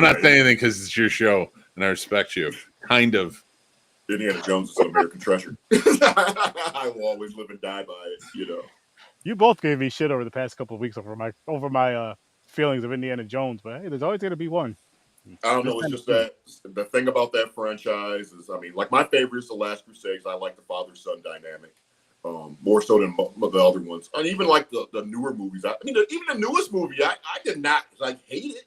not saying anything because it's your show, and I respect you. Kind of. Indiana Jones is an American treasure. I will always live and die by it, you know. You both gave me shit over the past couple of weeks over my feelings of Indiana Jones, but hey, there's always going to be one. I don't know. It's just that the thing about that franchise is, I mean, like my favorite is The Last Crusade. I like the father-son dynamic more so than the other ones. And even like the newer movies. I mean, even the newest movie, I did not like hate it.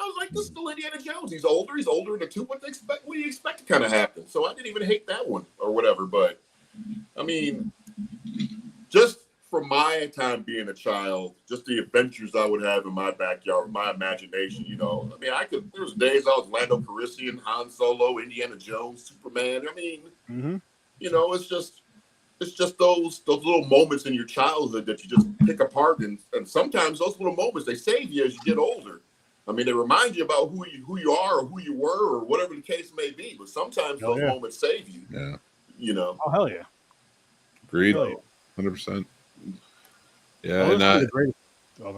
I was like, this is still Indiana Jones. He's older in the two. What do you expect to kind of happen? So I didn't even hate that one or whatever. But I mean, just from my time being a child, just the adventures I would have in my backyard, my imagination, you know. I mean, there was days I was Lando Calrissian, Han Solo, Indiana Jones, Superman. I mean, you know, it's just those little moments in your childhood that you just pick apart, and sometimes those little moments, they save you as you get older. I mean, they remind you about who you are or who you were or whatever the case may be. But sometimes those moments save you. Yeah. You know. Oh hell yeah. Agreed. Hell yeah. 100%. Yeah, and right.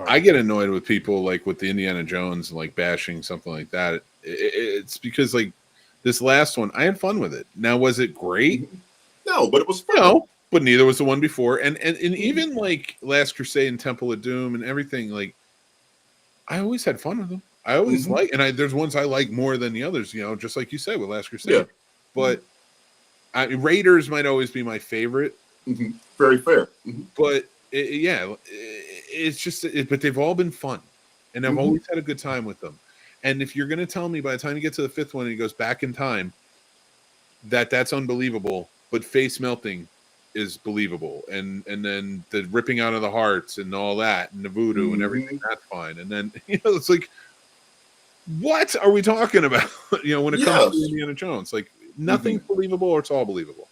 I get annoyed with people like with the Indiana Jones, like bashing something like that. It's because like this last one, I had fun with it. Now, was it great? No, but it was fun. No, but neither was the one before. And even like Last Crusade and Temple of Doom and everything, like I always had fun with them. I always like, and there's ones I like more than the others, you know, just like you said with Last Crusade. Yeah. But Raiders might always be my favorite. Very fair. But it's just, but they've all been fun, and I've always had a good time with them. And if you're going to tell me by the time you get to the fifth one and he goes back in time, that's unbelievable, but face melting is believable, and then the ripping out of the hearts and all that, and the voodoo and everything, that's fine. And then it's like, what are we talking about? When it comes to Indiana Jones, like nothing's believable or it's all believable.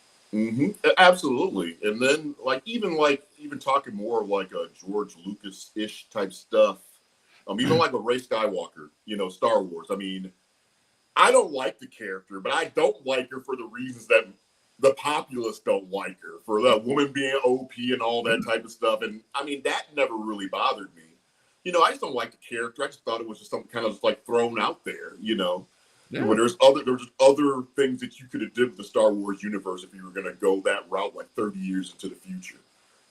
Absolutely. And then even talking more of like a George Lucas-ish type stuff, even like a Rey Skywalker, Star Wars. I mean, I don't like the character, but I don't like her for the reasons that the populace don't like her, for that woman being OP and all that type of stuff. And I mean, that never really bothered me. I just don't like the character. I just thought it was just something kind of like thrown out there, When there's other things that you could have did with the Star Wars universe if you were going to go that route like 30 years into the future.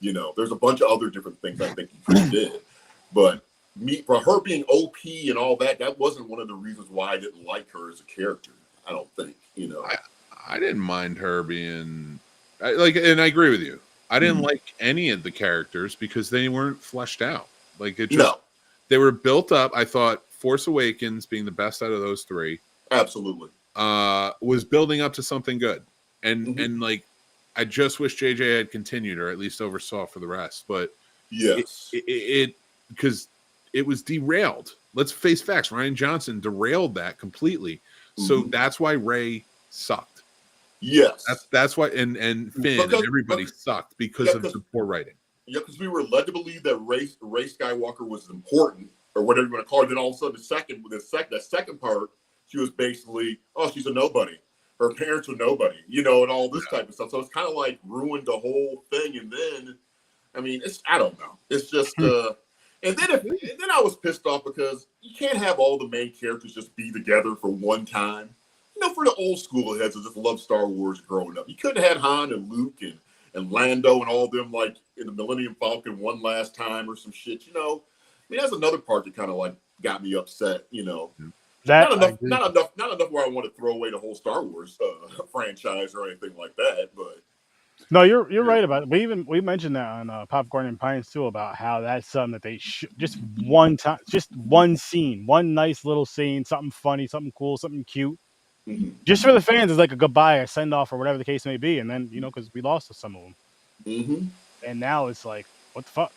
There's a bunch of other different things I think you could have did. But for her being OP and all that, that wasn't one of the reasons why I didn't like her as a character. I don't think, I didn't mind her being and I agree with you. I didn't like any of the characters because they weren't fleshed out. Like it just, they were built up. I thought Force Awakens being the best out of those three. Absolutely. Was building up to something good. And like, I just wish JJ had continued or at least oversaw for the rest. But yes, because it was derailed. Let's face facts. Rian Johnson derailed that completely. So that's why Rey sucked. Yes. That's why and Finn and everybody sucked because of the poor writing. Yeah, because we were led to believe that Rey Skywalker was important, or whatever you want to call it. Then all of a sudden, the second part, she was basically, she's a nobody. Her parents are nobody, and all this type of stuff. So it's kind of like ruined the whole thing. And then, I mean, I don't know. It's just, and then I was pissed off because you can't have all the main characters just be together for one time. For the old school heads that just love Star Wars growing up, you couldn't have had Han and Luke and Lando and all of them like in the Millennium Falcon one last time or some shit. I mean, that's another part that kind of like got me upset. Not enough where I want to throw away the whole Star Wars franchise or anything like that. But no, you're right about it. We mentioned that on Popcorn and Pines too, about how that's something that they just one time, just one scene, one nice little scene, something funny, something cool, something cute. Just for the fans, it's like a goodbye, a send off, or whatever the case may be. And then because we lost some of them, and now it's like, what the fuck?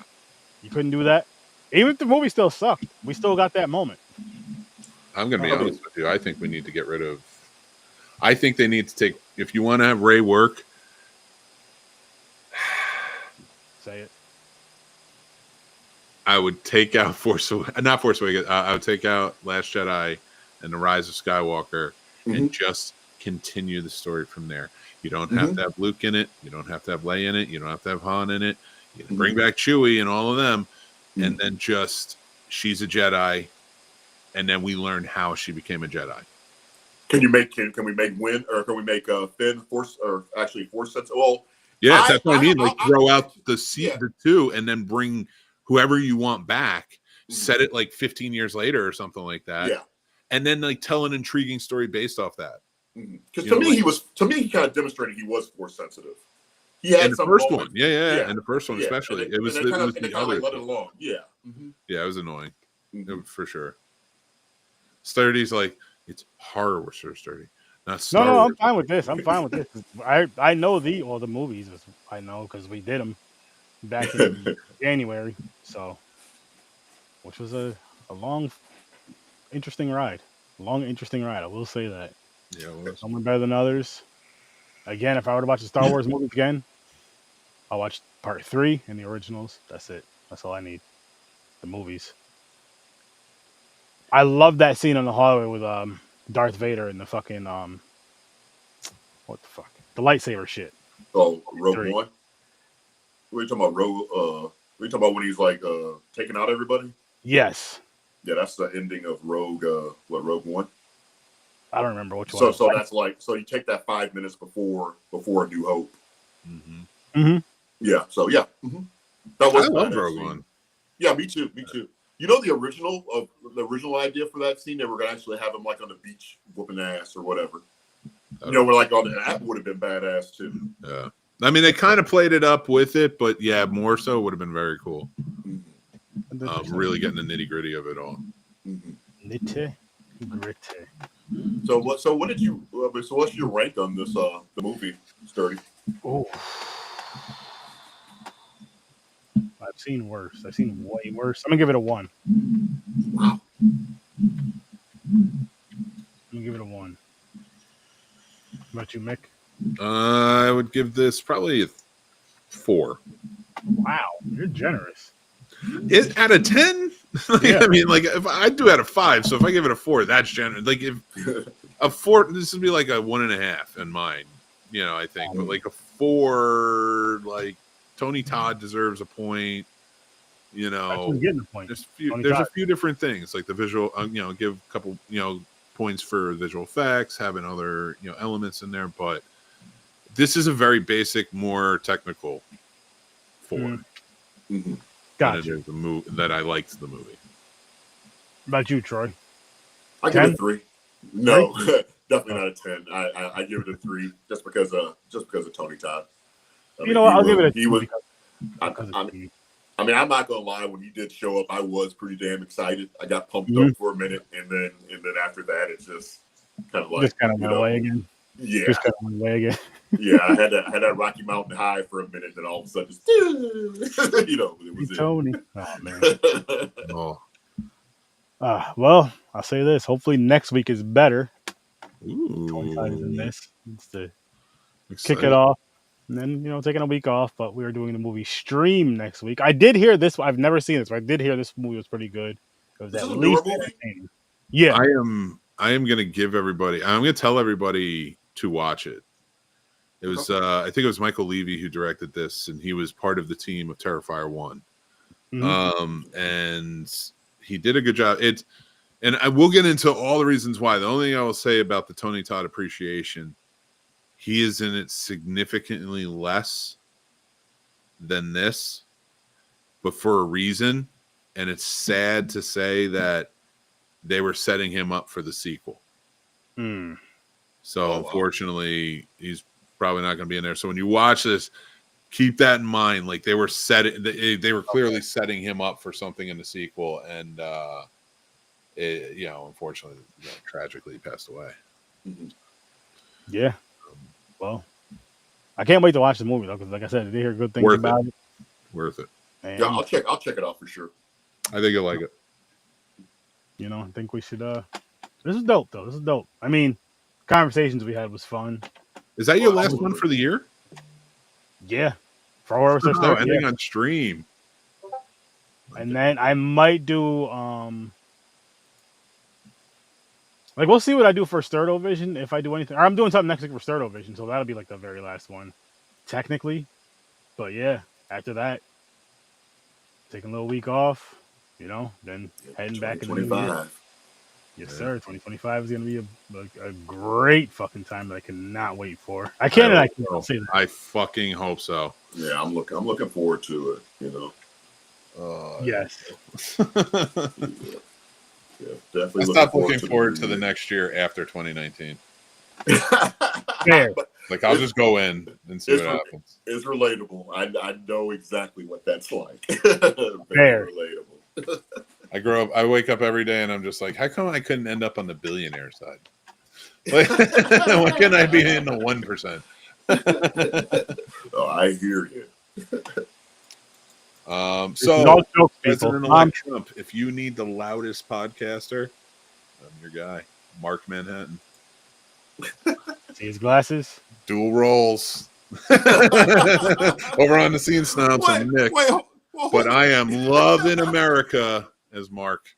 You couldn't do that. Even if the movie still sucked, we still got that moment. I'm going to be honest with you. I think we need to get rid of. I think they need to take. If you want to have Rey work, say it. I would take out not Force Awakens. I would take out Last Jedi and The Rise of Skywalker. And just continue the story from there. You don't have to have Luke in it. You don't have to have Leia in it. You don't have to have Han in it. You can bring back Chewie and all of them, and then just she's a Jedi, and then we learn how she became a Jedi. Can we make Finn Force sense? Well, yeah, that's what I mean. Like throw out the two, and then bring whoever you want back. set it like 15 years later or something like that. Yeah. And then like tell an intriguing story based off that. Because he kind of demonstrated he was force sensitive. He had in the some first moments. one. Yeah. In the first one, especially. It was the other. Let it along. Yeah. Yeah, it was annoying. For sure. Sturdy's like, it's horror with Sturdy. Not Star No, Wars. I'm fine with this. I know the movies. I know because we did them back in January. So, which was a long, interesting ride. I will say that. Yeah, it was. Some were better than others. Again, if I were to watch the Star Wars movies again, I'll watch part 3 and the originals. That's it. That's all I need. The movies. I love that scene on the hallway with Darth Vader and the fucking what the fuck? The lightsaber shit. Oh, Rogue One. What are you talking about? What are you talking about when he's like taking out everybody? Yes. Yeah, that's the ending of Rogue One? I don't remember which one. So that's like, so you take that 5 minutes before A New Hope. Yeah. So yeah. That was I love Rogue One. Yeah, me too. You know the original idea for that scene, they were gonna actually have him like on the beach whooping ass or whatever. We're like, that would have been badass too. Yeah. I mean, they kind of played it up with it, but yeah, more so would have been very cool. Really getting the nitty gritty of it all. Nitty gritty. So what did you? So what's your rank on this the movie, Sturdy? Oh, I've seen worse. I've seen way worse. I'm gonna give it a 1. Wow. I'm gonna give it a 1. How about you, Mick? I would give this probably a 4. Wow, you're generous. Out of 10? Yeah. I mean, like if I do out of 5, so if I give it a 4, that's generous. Like if a 4, this would be like a 1.5 in mine. I think, but like a 4, like Tony Todd deserves a point. Getting a point. There's a few different things like the visual. Give a couple points for visual effects, having other elements in there, but this is a very basic, more technical 4. Gotcha. That I liked the movie. About you, Troy? I give it a 3. No, definitely not a 10. I give it a 3 just because of Tony Todd. I'll give it a 2 I mean, I'm not gonna lie. When he did show up, I was pretty damn excited. I got pumped up for a minute, and then after that, it's just kind of like went away again. Yeah, just kind of went away again. Yeah, I had that Rocky Mountain high for a minute, then all of a sudden, just, it was Tony. Oh man. Well, I'll say this. Hopefully next week is better. Tony Todd is in this. It's to kick it off. And then, taking a week off, but we are doing the movie Stream next week. I did hear this. I've never seen this, but I did hear this movie was pretty good. It was at least entertaining. Yeah. I am going to give everybody, I'm going to tell everybody to watch it. It was, I think it was Michael Levy who directed this, and he was part of the team of Terrifier 1. And he did a good job. And I will get into all the reasons why. The only thing I will say about the Tony Todd appreciation, he is in it significantly less than this, but for a reason. And it's sad to say that they were setting him up for the sequel. So unfortunately, he's probably not going to be in there. So when you watch this, keep that in mind. Like they were clearly setting him up for something in the sequel. And, unfortunately, tragically he passed away. Yeah. Well, I can't wait to watch the movie though, because like I said, I did hear good things about it. Worth it. And, yeah, I'll check it out for sure. I think you'll like it. I think we should. This is dope though. This is dope. I mean, conversations we had was fun. Is that your last one for the year? Yeah. For our ending on Stream. And then I might do we'll see what I do for Sturdo Vision if I do anything. Or I'm doing something next week for Sturdo Vision, so that'll be like the very last one, technically. But yeah, after that, taking a little week off, then heading back in the new year. Yes, sir. 2025 is going to be a great fucking time that I cannot wait for. I can't say that. I fucking hope so. Yeah, I'm looking forward to it. Yes. Yeah, definitely. I stopped looking forward to the next year after 2019. Fair. Like I'll just go in and see what happens. It's relatable. I know exactly what that's like. Fair. Relatable. I wake up every day and I'm just like, how come I couldn't end up on the billionaire side? Like, why couldn't I be in the 1%? Oh, I hear you. So President-elect Trump, if you need the loudest podcaster, I'm your guy. Mark Manhattan. See his glasses? Dual roles. Over on the scene, Snobs. I'm Nick. But I am loving America as Mark.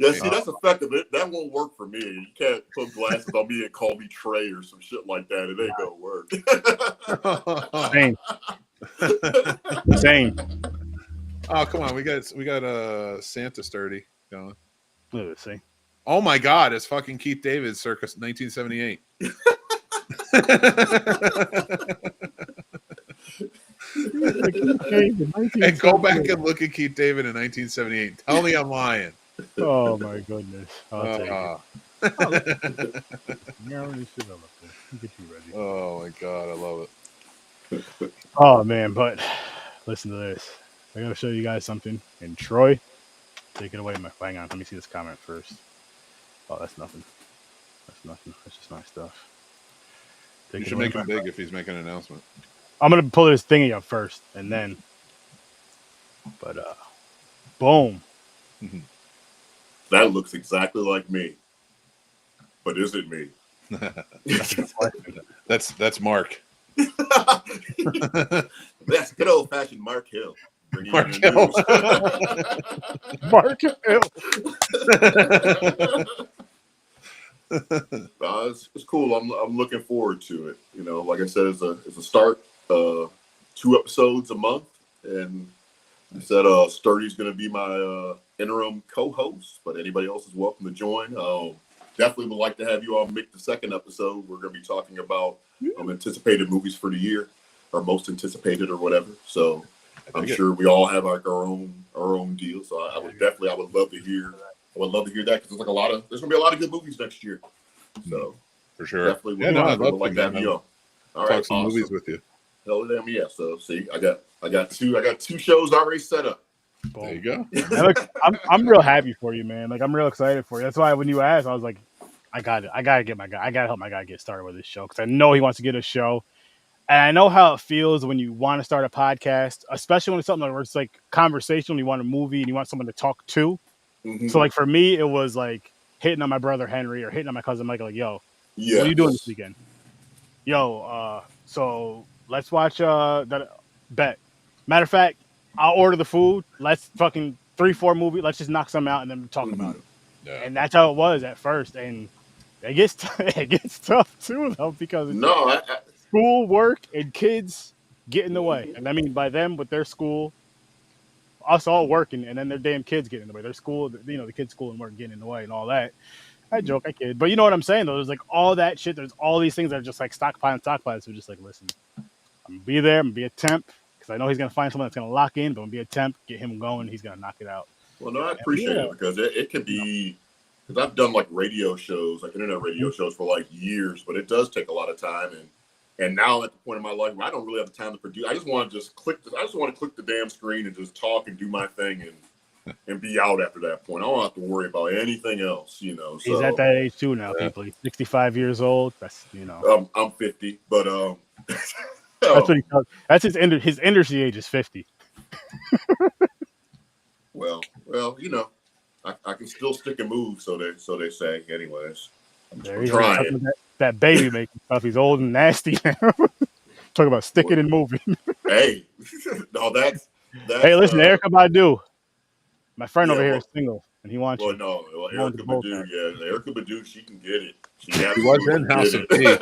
Yeah, see, that's effective. That won't work for me. You can't put glasses on me and call me Trey or some shit like that. It ain't gonna work. Same. Oh, come on. We got Santa Sturdy going. Let's see. Oh my God, it's fucking Keith David circa 1978. And go back and look at Keith David in 1978. Tell me I'm lying. Oh my goodness! I'll take it. Get you ready. Oh my God, I love it. Oh man, but listen to this. I gotta show you guys something. And Troy, take it away. Hang on, let me see this comment first. Oh, that's nothing. That's nothing. That's just my stuff. You should make him big if he's making an announcement. I'm gonna pull this thingy up first, and then. But boom. That looks exactly like me, but is it me? That's Mark. That's good old fashioned Mark Hill. Mark Hill. Mark Hill. It's cool. I'm looking forward to it. You know, like I said, it's a start. 2 episodes a month, and I said Sturdy's going to be my interim co-host, but anybody else is welcome to join. Definitely would like to have you all make the second episode. We're going to be talking about anticipated movies for the year, or most anticipated, or whatever. So I'm sure we all have our own deal. So I would love to hear. I would love to hear that because there's going to be a lot of good movies next year. So for sure, definitely I'd love like to have you on. All right, talk some movies with you. Hell damn yeah! So see, I got two shows already set up. Boom. There you go. I'm real happy for you, man. Like I'm real excited for you. That's why when you asked, I was like, I got it. I gotta get my guy. I gotta help my guy get started with this show because I know he wants to get a show, and I know how it feels when you want to start a podcast, especially when it's something where it's like conversational. You want a movie and you want someone to talk to. Mm-hmm. So like for me, it was like hitting on my brother Henry or hitting on my cousin Michael. Like, yo, what are you doing this weekend? Yo, so let's watch that bet. Matter of fact, I'll order the food. Let's fucking 3-4 movie. Let's just knock some out and then talk about it. Yeah. And that's how it was at first. And it gets tough too though because school, work, and kids get in the way. And I mean by them with their school, us all working, and then their damn kids getting in the way. Their school, the kids' school and work getting in the way and all that. I joke, I kid, but you know what I'm saying though. There's like all that shit. There's all these things that are just like stockpiling. So just like, listen, I'm gonna be there. I'm gonna be a temp because I know he's gonna find someone that's gonna lock in. But I'm gonna be a temp, get him going. He's gonna knock it out. Well, no, I appreciate it because it could be because I've done like radio shows, like internet radio shows for like years, but it does take a lot of time. And now I'm at the point in my life where I don't really have the time to produce. I just want to click the damn screen and just talk and do my thing and be out after that point. I don't have to worry about anything else, So, he's at that age too now, people. He's 65 years old. That's I'm 50, but that's what he tells. That's his industry age is 50. well, I can still stick and move, so they say. Anyways, I'm trying. That baby making stuff. He's old and nasty. Talk about sticking and moving. Hey, no, that's hey, listen, Erykah Badu. My friend over here is single, and he wants you. Erykah Badu, Erykah Badu, she can get it. She was in House of D.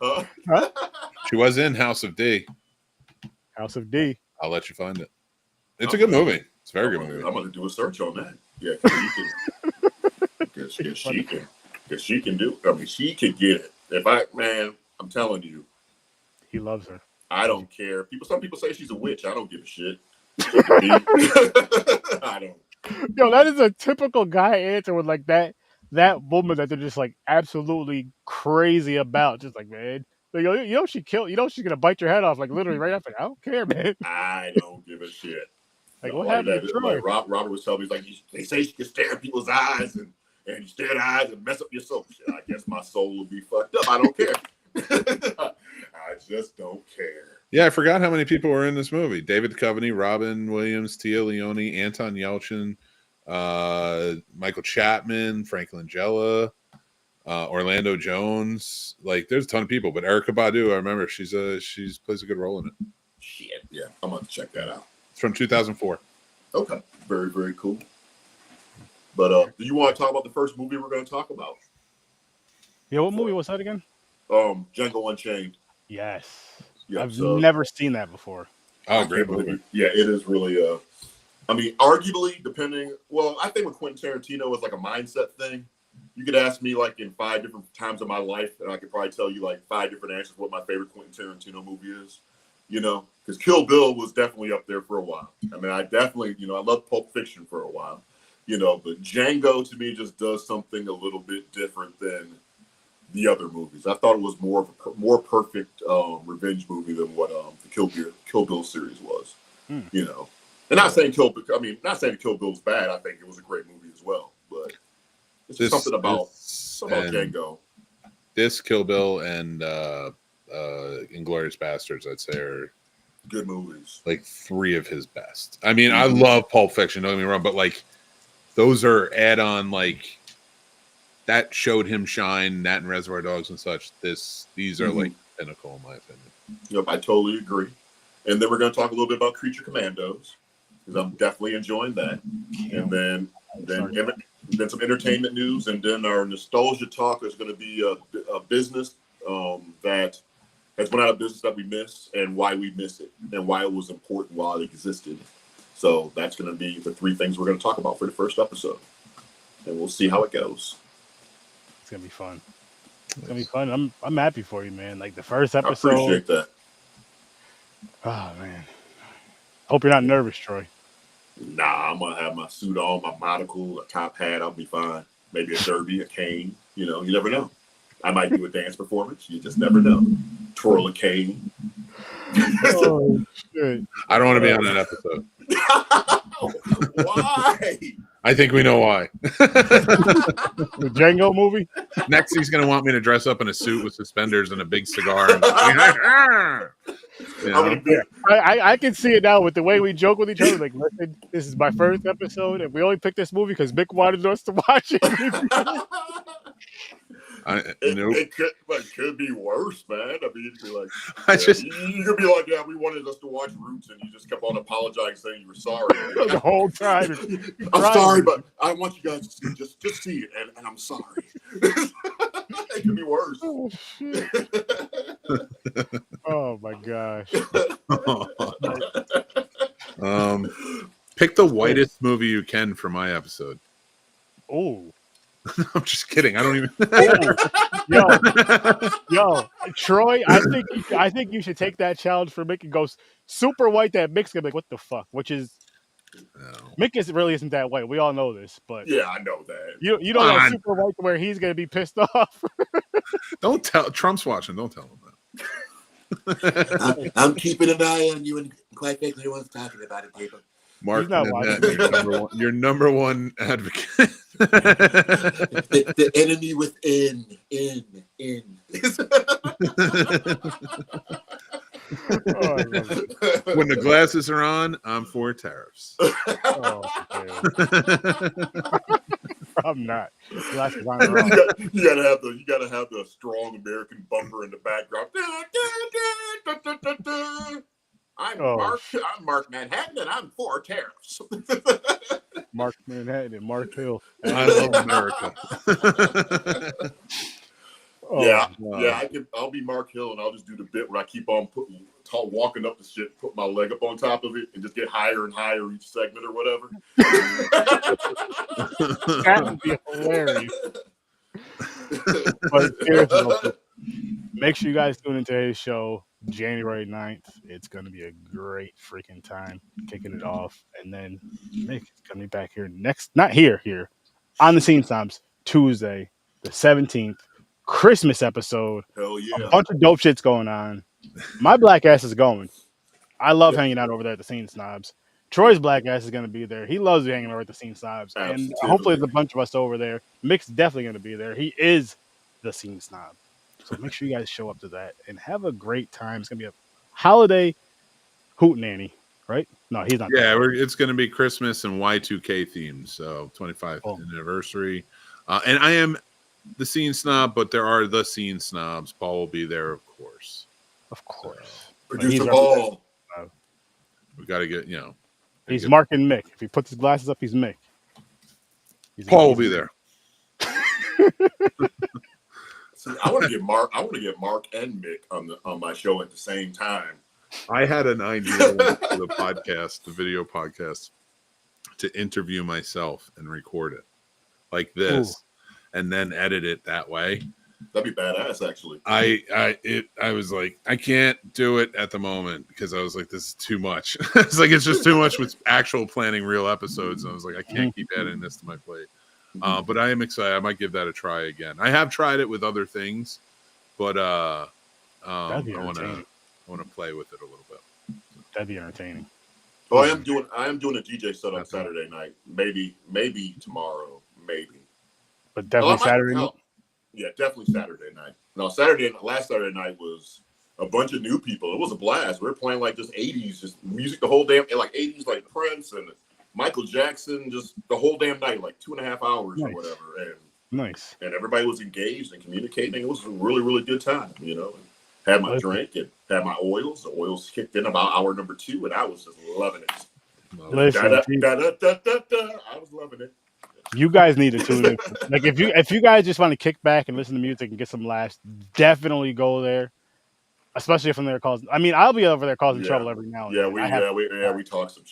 Huh? She was in House of D. House of D. I'll let you find it. It's a good movie. It's a very good movie. I'm going to do a search on that. Yeah, she can do. I mean, she can get it. I'm telling you, he loves her. I don't care. Some people say she's a witch. I don't give a shit. I don't. Yo, that is a typical guy answer with like that woman that they're just like absolutely crazy about. Just like, man, like, she killed. She's gonna bite your head off like literally right after. I don't care, man. I don't give a shit. Like, No, what like happened that, to Troy? like Robert was telling me, he's like, they say she can stare at people's eyes and you stare at eyes and mess up your soul. Shit, I guess my soul will be fucked up. I don't care. I just don't care. Yeah, I forgot how many people were in this movie. David Duchovny, Robin Williams, Tia Leone, Anton Yelchin, Michael Chapman, Frank Langella, Orlando Jones. Like, there's a ton of people. But Erykah Badu, I remember, she's plays a good role in it. Shit, yeah, I'm gonna check that out. It's from 2004. Okay, very, very cool. But do you want to talk about the first movie we're going to talk about? Yeah, what movie was that again? Django Unchained. Yes. Yeah, I've never seen that before. Oh, great movie. Yeah, it is really. I mean, arguably, I think with Quentin Tarantino is like a mindset thing. You could ask me like in 5 different times of my life, and I could probably tell you like 5 different answers what my favorite Quentin Tarantino movie is. Because Kill Bill was definitely up there for a while. I mean, I definitely, I love Pulp Fiction for a while. But Django to me just does something a little bit different than the other movies. I thought it was more perfect revenge movie than what the Kill Bill series was. And not saying Kill Bill's bad. I think it was a great movie as well. But it's just something about Django. This Kill Bill and Inglourious Bastards, I'd say, are good movies. Like 3 of his best. I mean, I love Pulp Fiction. Don't get me wrong, but like those are add-on like. That showed him shine, that and Reservoir Dogs and such. These are like pinnacle in my opinion. Yep, I totally agree. And then we're going to talk a little bit about Creature Commandos because I'm definitely enjoying that. And then some entertainment news, and then our nostalgia talk is going to be a business that has went out of business that we miss and why we miss it and why it was important while it existed. So that's going to be the 3 things we're going to talk about for the first episode, and we'll see how it goes. It's gonna be fun. It's gonna be fun. I'm happy for you, man. Like the first episode. I appreciate that. Oh man. Hope you're not nervous, Troy. Nah, I'm gonna have my suit on, my monocle, a top hat. I'll be fine. Maybe a derby, a cane. You never know. I might do a dance performance. You just never know. Twirl a cane. Oh shit! I don't want to be on that episode. Why? I think we know why. The Django movie? Next, he's going to want me to dress up in a suit with suspenders and a big cigar. I can see it now with the way we joke with each other. Like, listen, this is my first episode, and we only picked this movie because Mick wanted us to watch it. It could be worse, man. I mean, you'd be like, you could be like, yeah, we wanted us to watch Roots, and you just kept on apologizing, saying you were sorry the whole time. I'm sorry, but I want you guys to just see it, and I'm sorry. It could be worse. Oh, shit. Oh my gosh. Pick the whitest movie you can for my episode. Oh. I'm just kidding. I don't even. Yo, Troy. I think you should take that challenge for Mick and go super white. That Mick's gonna be like, what the fuck? Which is, Mick really isn't that white. We all know this, but yeah, I know that. You know that super white where he's gonna be pissed off. Don't tell. Trump's watching. Don't tell him that. I'm keeping an eye on you, and quite frankly, everyone's talking about it, people. Mark, your number one advocate. the enemy within, in. When the glasses are on, I'm for tariffs. Oh, I'm not. Glasses on you gotta have the strong American bumper in the background. I'm Mark Manhattan, and I'm for tariffs. Mark Manhattan and Mark Hill. I love America. I'll be Mark Hill, and I'll just do the bit where I keep on walking up the shit, put my leg up on top of it, and just get higher and higher each segment or whatever. That would be hilarious. But seriously, make sure you guys tune into his show, January 9th. It's going to be a great freaking time kicking it off. And then Mick is going to be back here not here, on the Scene Snobs, Tuesday, the 17th, Christmas episode. Hell yeah. A bunch of dope shit's going on. My black ass is going. I love Yeah. hanging out over there at the Scene Snobs. Troy's black ass is going to be there. He loves hanging over at the Scene Snobs. And hopefully there's a bunch of us over there. Mick's definitely going to be there. He is the Scene Snob. So make sure you guys show up to that and have a great time. It's going to be a holiday hootenanny, right? No, he's not. Yeah, it's going to be Christmas and Y2K themed. So 25th anniversary. And I am the Scene Snob, but there are the Scene Snobs. Paul will be there, of course. Of course. Producer Paul. We got to get, He's marking Mick. If he puts his glasses up, he's Mick. Paul will be there. See, I want to get Mark and Mick on my show at the same time. I had an idea for the podcast, the video podcast, to interview myself and record it like this, and then edit it that way. That'd be badass, actually. I was like, I can't do it at the moment because I was like, this is too much. It's just too much with actual planning real episodes. And I was like, I can't keep adding this to my plate. But I am excited. I might give that a try again. I have tried it with other things, but I want to play with it a little bit. That'd be entertaining. Oh, I am doing a DJ set on Saturday night. Maybe tomorrow. Maybe. But definitely Saturday night. Yeah, definitely Saturday night. No, last Saturday night was a bunch of new people. It was a blast. We were playing like just 80s, just music the whole damn, like 80s, like Prince and Michael Jackson, just the whole damn night, like 2.5 hours or whatever. And everybody was engaged and communicating. It was a really, really good time, Had my drink and had my oils. The oils kicked in about hour number 2, and I was just loving it. I was loving it. You guys need to tune in. Like if you guys just want to kick back and listen to music and get some laughs, definitely go there. Especially if I'm there causing. I mean, I'll be over there causing trouble every now and then. We talk some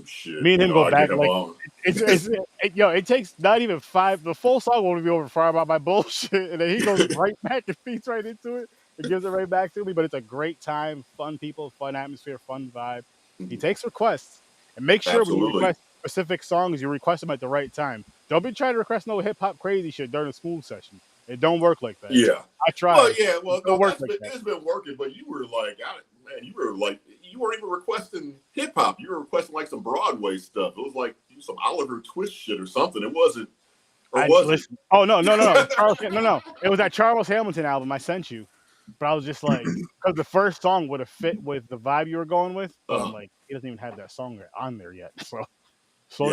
shit. Me and him go back like it takes not even 5. The full song won't be over 5 about my bullshit, and then he goes right back and feeds right into it and gives it right back to me. But it's a great time, fun people, fun atmosphere, fun vibe. He takes requests and make sure when you request specific songs, you request them at the right time. Don't be trying to request no hip hop crazy shit during a smooth session. It don't work like that. Yeah, I tried. It's been working, but you were like, you weren't even requesting hip hop. You were requesting like some Broadway stuff. It was like some Oliver Twist shit or something. It wasn't. Oh no! No. It was that Charles Hamilton album I sent you. But I was just like, because the first song would have fit with the vibe you were going with. But I'm like, he doesn't even have that song on there yet. So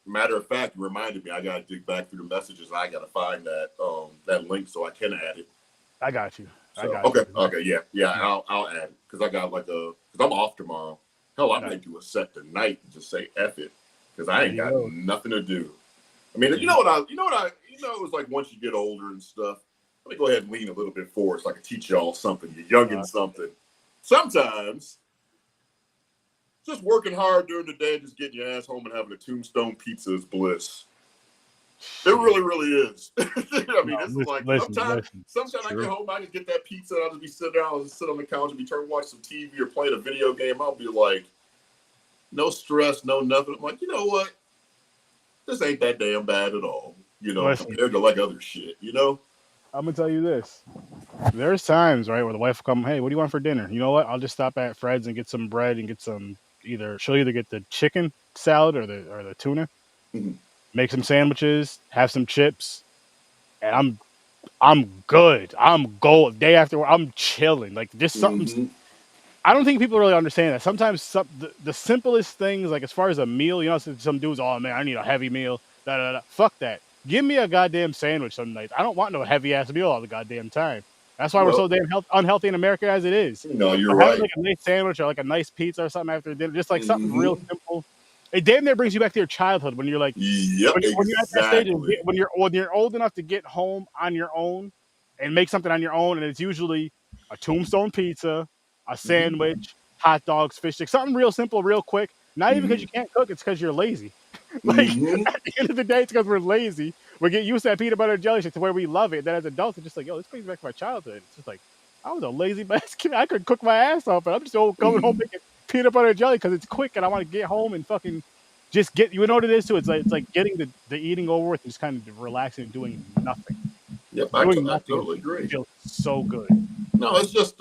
matter of fact, you reminded me. I gotta dig back through the messages. I gotta find that link so I can add it. I got you. Okay, yeah. I'll add it because I got because I'm off tomorrow. Hell, I might do a set tonight and just say F it because I ain't got nothing to do. I mean, it was like once you get older and stuff. Let me go ahead and lean a little bit forward so I can teach y'all something. You're young and something. Sometimes, just working hard during the day, just getting your ass home and having a Tombstone pizza is bliss. It really, really is. I mean, this is like sometimes I get home, I just get that pizza, and I'll just be sitting there, I'll just sit on the couch and be trying to watch some TV or playing a video game. I'll be like, no stress, no nothing. I'm like, you know what? This ain't that damn bad at all. Compared to like other shit, I'm gonna tell you this. There's times, right, where the wife will come, hey, what do you want for dinner? You know what? I'll just stop at Fred's and get some bread and get some she'll either get the chicken salad or the tuna, make some sandwiches, have some chips, and I'm good. I'm gold. Day after work, I'm chilling. Like just something. I don't think people really understand that. Sometimes the simplest things, like as far as a meal, some dudes, oh man, I need a heavy meal. Fuck that. Give me a goddamn sandwich some nights. I don't want no heavy ass meal all the goddamn time. That's why we're so damn unhealthy in America as it is. No, you're right. Like a nice sandwich or like a nice pizza or something after dinner, just like something real simple. It damn near brings you back to your childhood when you're like, when you're at that stage, when you're old enough to get home on your own and make something on your own, and it's usually a Tombstone pizza, a sandwich, hot dogs, fish sticks, something real simple, real quick. Not even because you can't cook, it's because you're lazy. Like at the end of the day, it's because we're lazy. We get used to that peanut butter and jelly shit to where we love it. Then as adults, it's just like, yo, this brings me back to my childhood. It's just like, I was a lazy bastard. I could cook my ass off, but I'm just going home making peanut butter and jelly because it's quick and I want to get home and fucking just get. You know what it is too? It's like getting the eating over with and just kind of relaxing and doing nothing. Yep, Doing I nothing totally agree. feels so good. No, it's just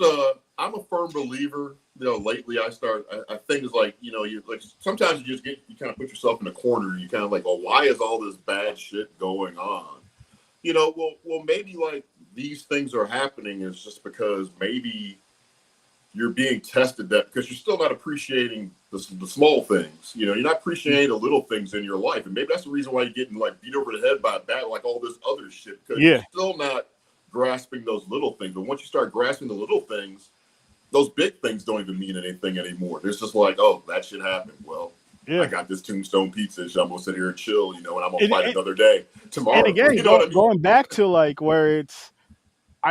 I'm a firm believer. You know, lately I think it's like, you know, you like sometimes you kind of put yourself in a corner. You kind of like, well, why is all this bad shit going on? You know, well, maybe like these things are happening is just because maybe you're being tested that because you're still not appreciating the small things. You know, you're not appreciating the little things in your life, and maybe that's the reason why you're getting like beat over the head by a bat, like all this other shit. Because you're still not grasping those little things. But once you start grasping the little things, those big things don't even mean anything anymore. It's just like, oh, that shit happened. Well, I got this Tombstone pizza, so I'm gonna sit here and chill, you know, and I'm gonna fight another day tomorrow. And again, you know what I mean? Going back to like where it's.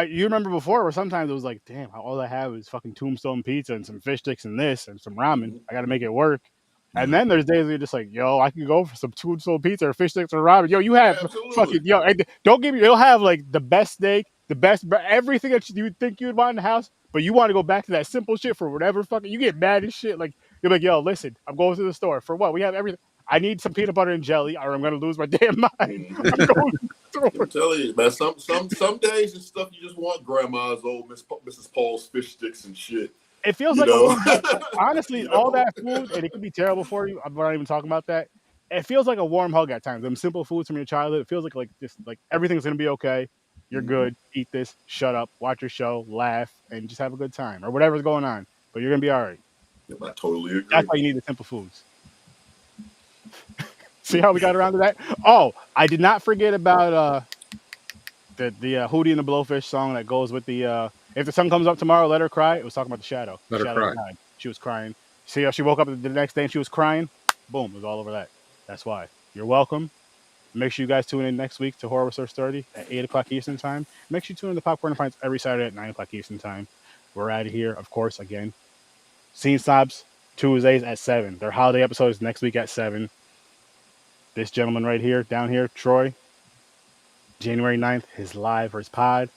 You remember before where sometimes it was like, damn, all I have is fucking Tombstone pizza and some fish sticks and this and some ramen. I got to make it work. And then there's days where you're just like, yo, I can go for some Tombstone pizza or fish sticks or ramen. Yo, you have fucking, yo, and don't give me, you'll have like the best steak, the best, everything that you would think you would want in the house, but you want to go back to that simple shit for whatever fucking, you get mad as shit. Like, you're like, yo, listen, I'm going to the store. For what? We have everything. I need some peanut butter and jelly, or I'm gonna lose my damn mind. I'm going I'm telling you, man. Some days and stuff you just want grandma's old Mrs. Paul's fish sticks and shit. It feels like honestly, all that food, and it could be terrible for you. I'm not even talking about that. It feels like a warm hug at times. Them simple foods from your childhood. It feels like just like everything's gonna be okay. You're good. Eat this. Shut up. Watch your show. Laugh and just have a good time or whatever's going on. But you're gonna be all right. I totally agree. That's why you need the simple foods. See how we got around to that? Oh, I did not forget about the Hootie and the Blowfish song that goes with the if the sun comes up tomorrow, let her cry. It was talking about the shadow. Let her cry. Died. She was crying. See how she woke up the next day and she was crying? Boom, it was all over that. That's why. You're welcome. Make sure you guys tune in next week to Horror Source 30 at 8 o'clock Eastern Time. Make sure you tune in to Popcorn and Pints every Saturday at 9 o'clock Eastern Time. We're out of here, of course, again. Scene Snobs, Tuesdays at 7. Their holiday episode is next week at 7. This gentleman right here, down here, Troy, January 9th, his live or his pod.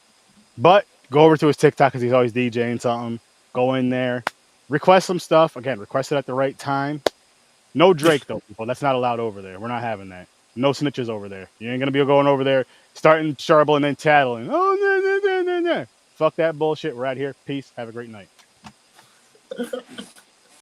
But go over to his TikTok because he's always DJing something. Go in there. Request some stuff. Again, request it at the right time. No Drake, though, people. That's not allowed over there. We're not having that. No snitches over there. You ain't going to be going over there, starting sharble and then tattling. Oh, no. Fuck that bullshit. We're out here. Peace. Have a great night.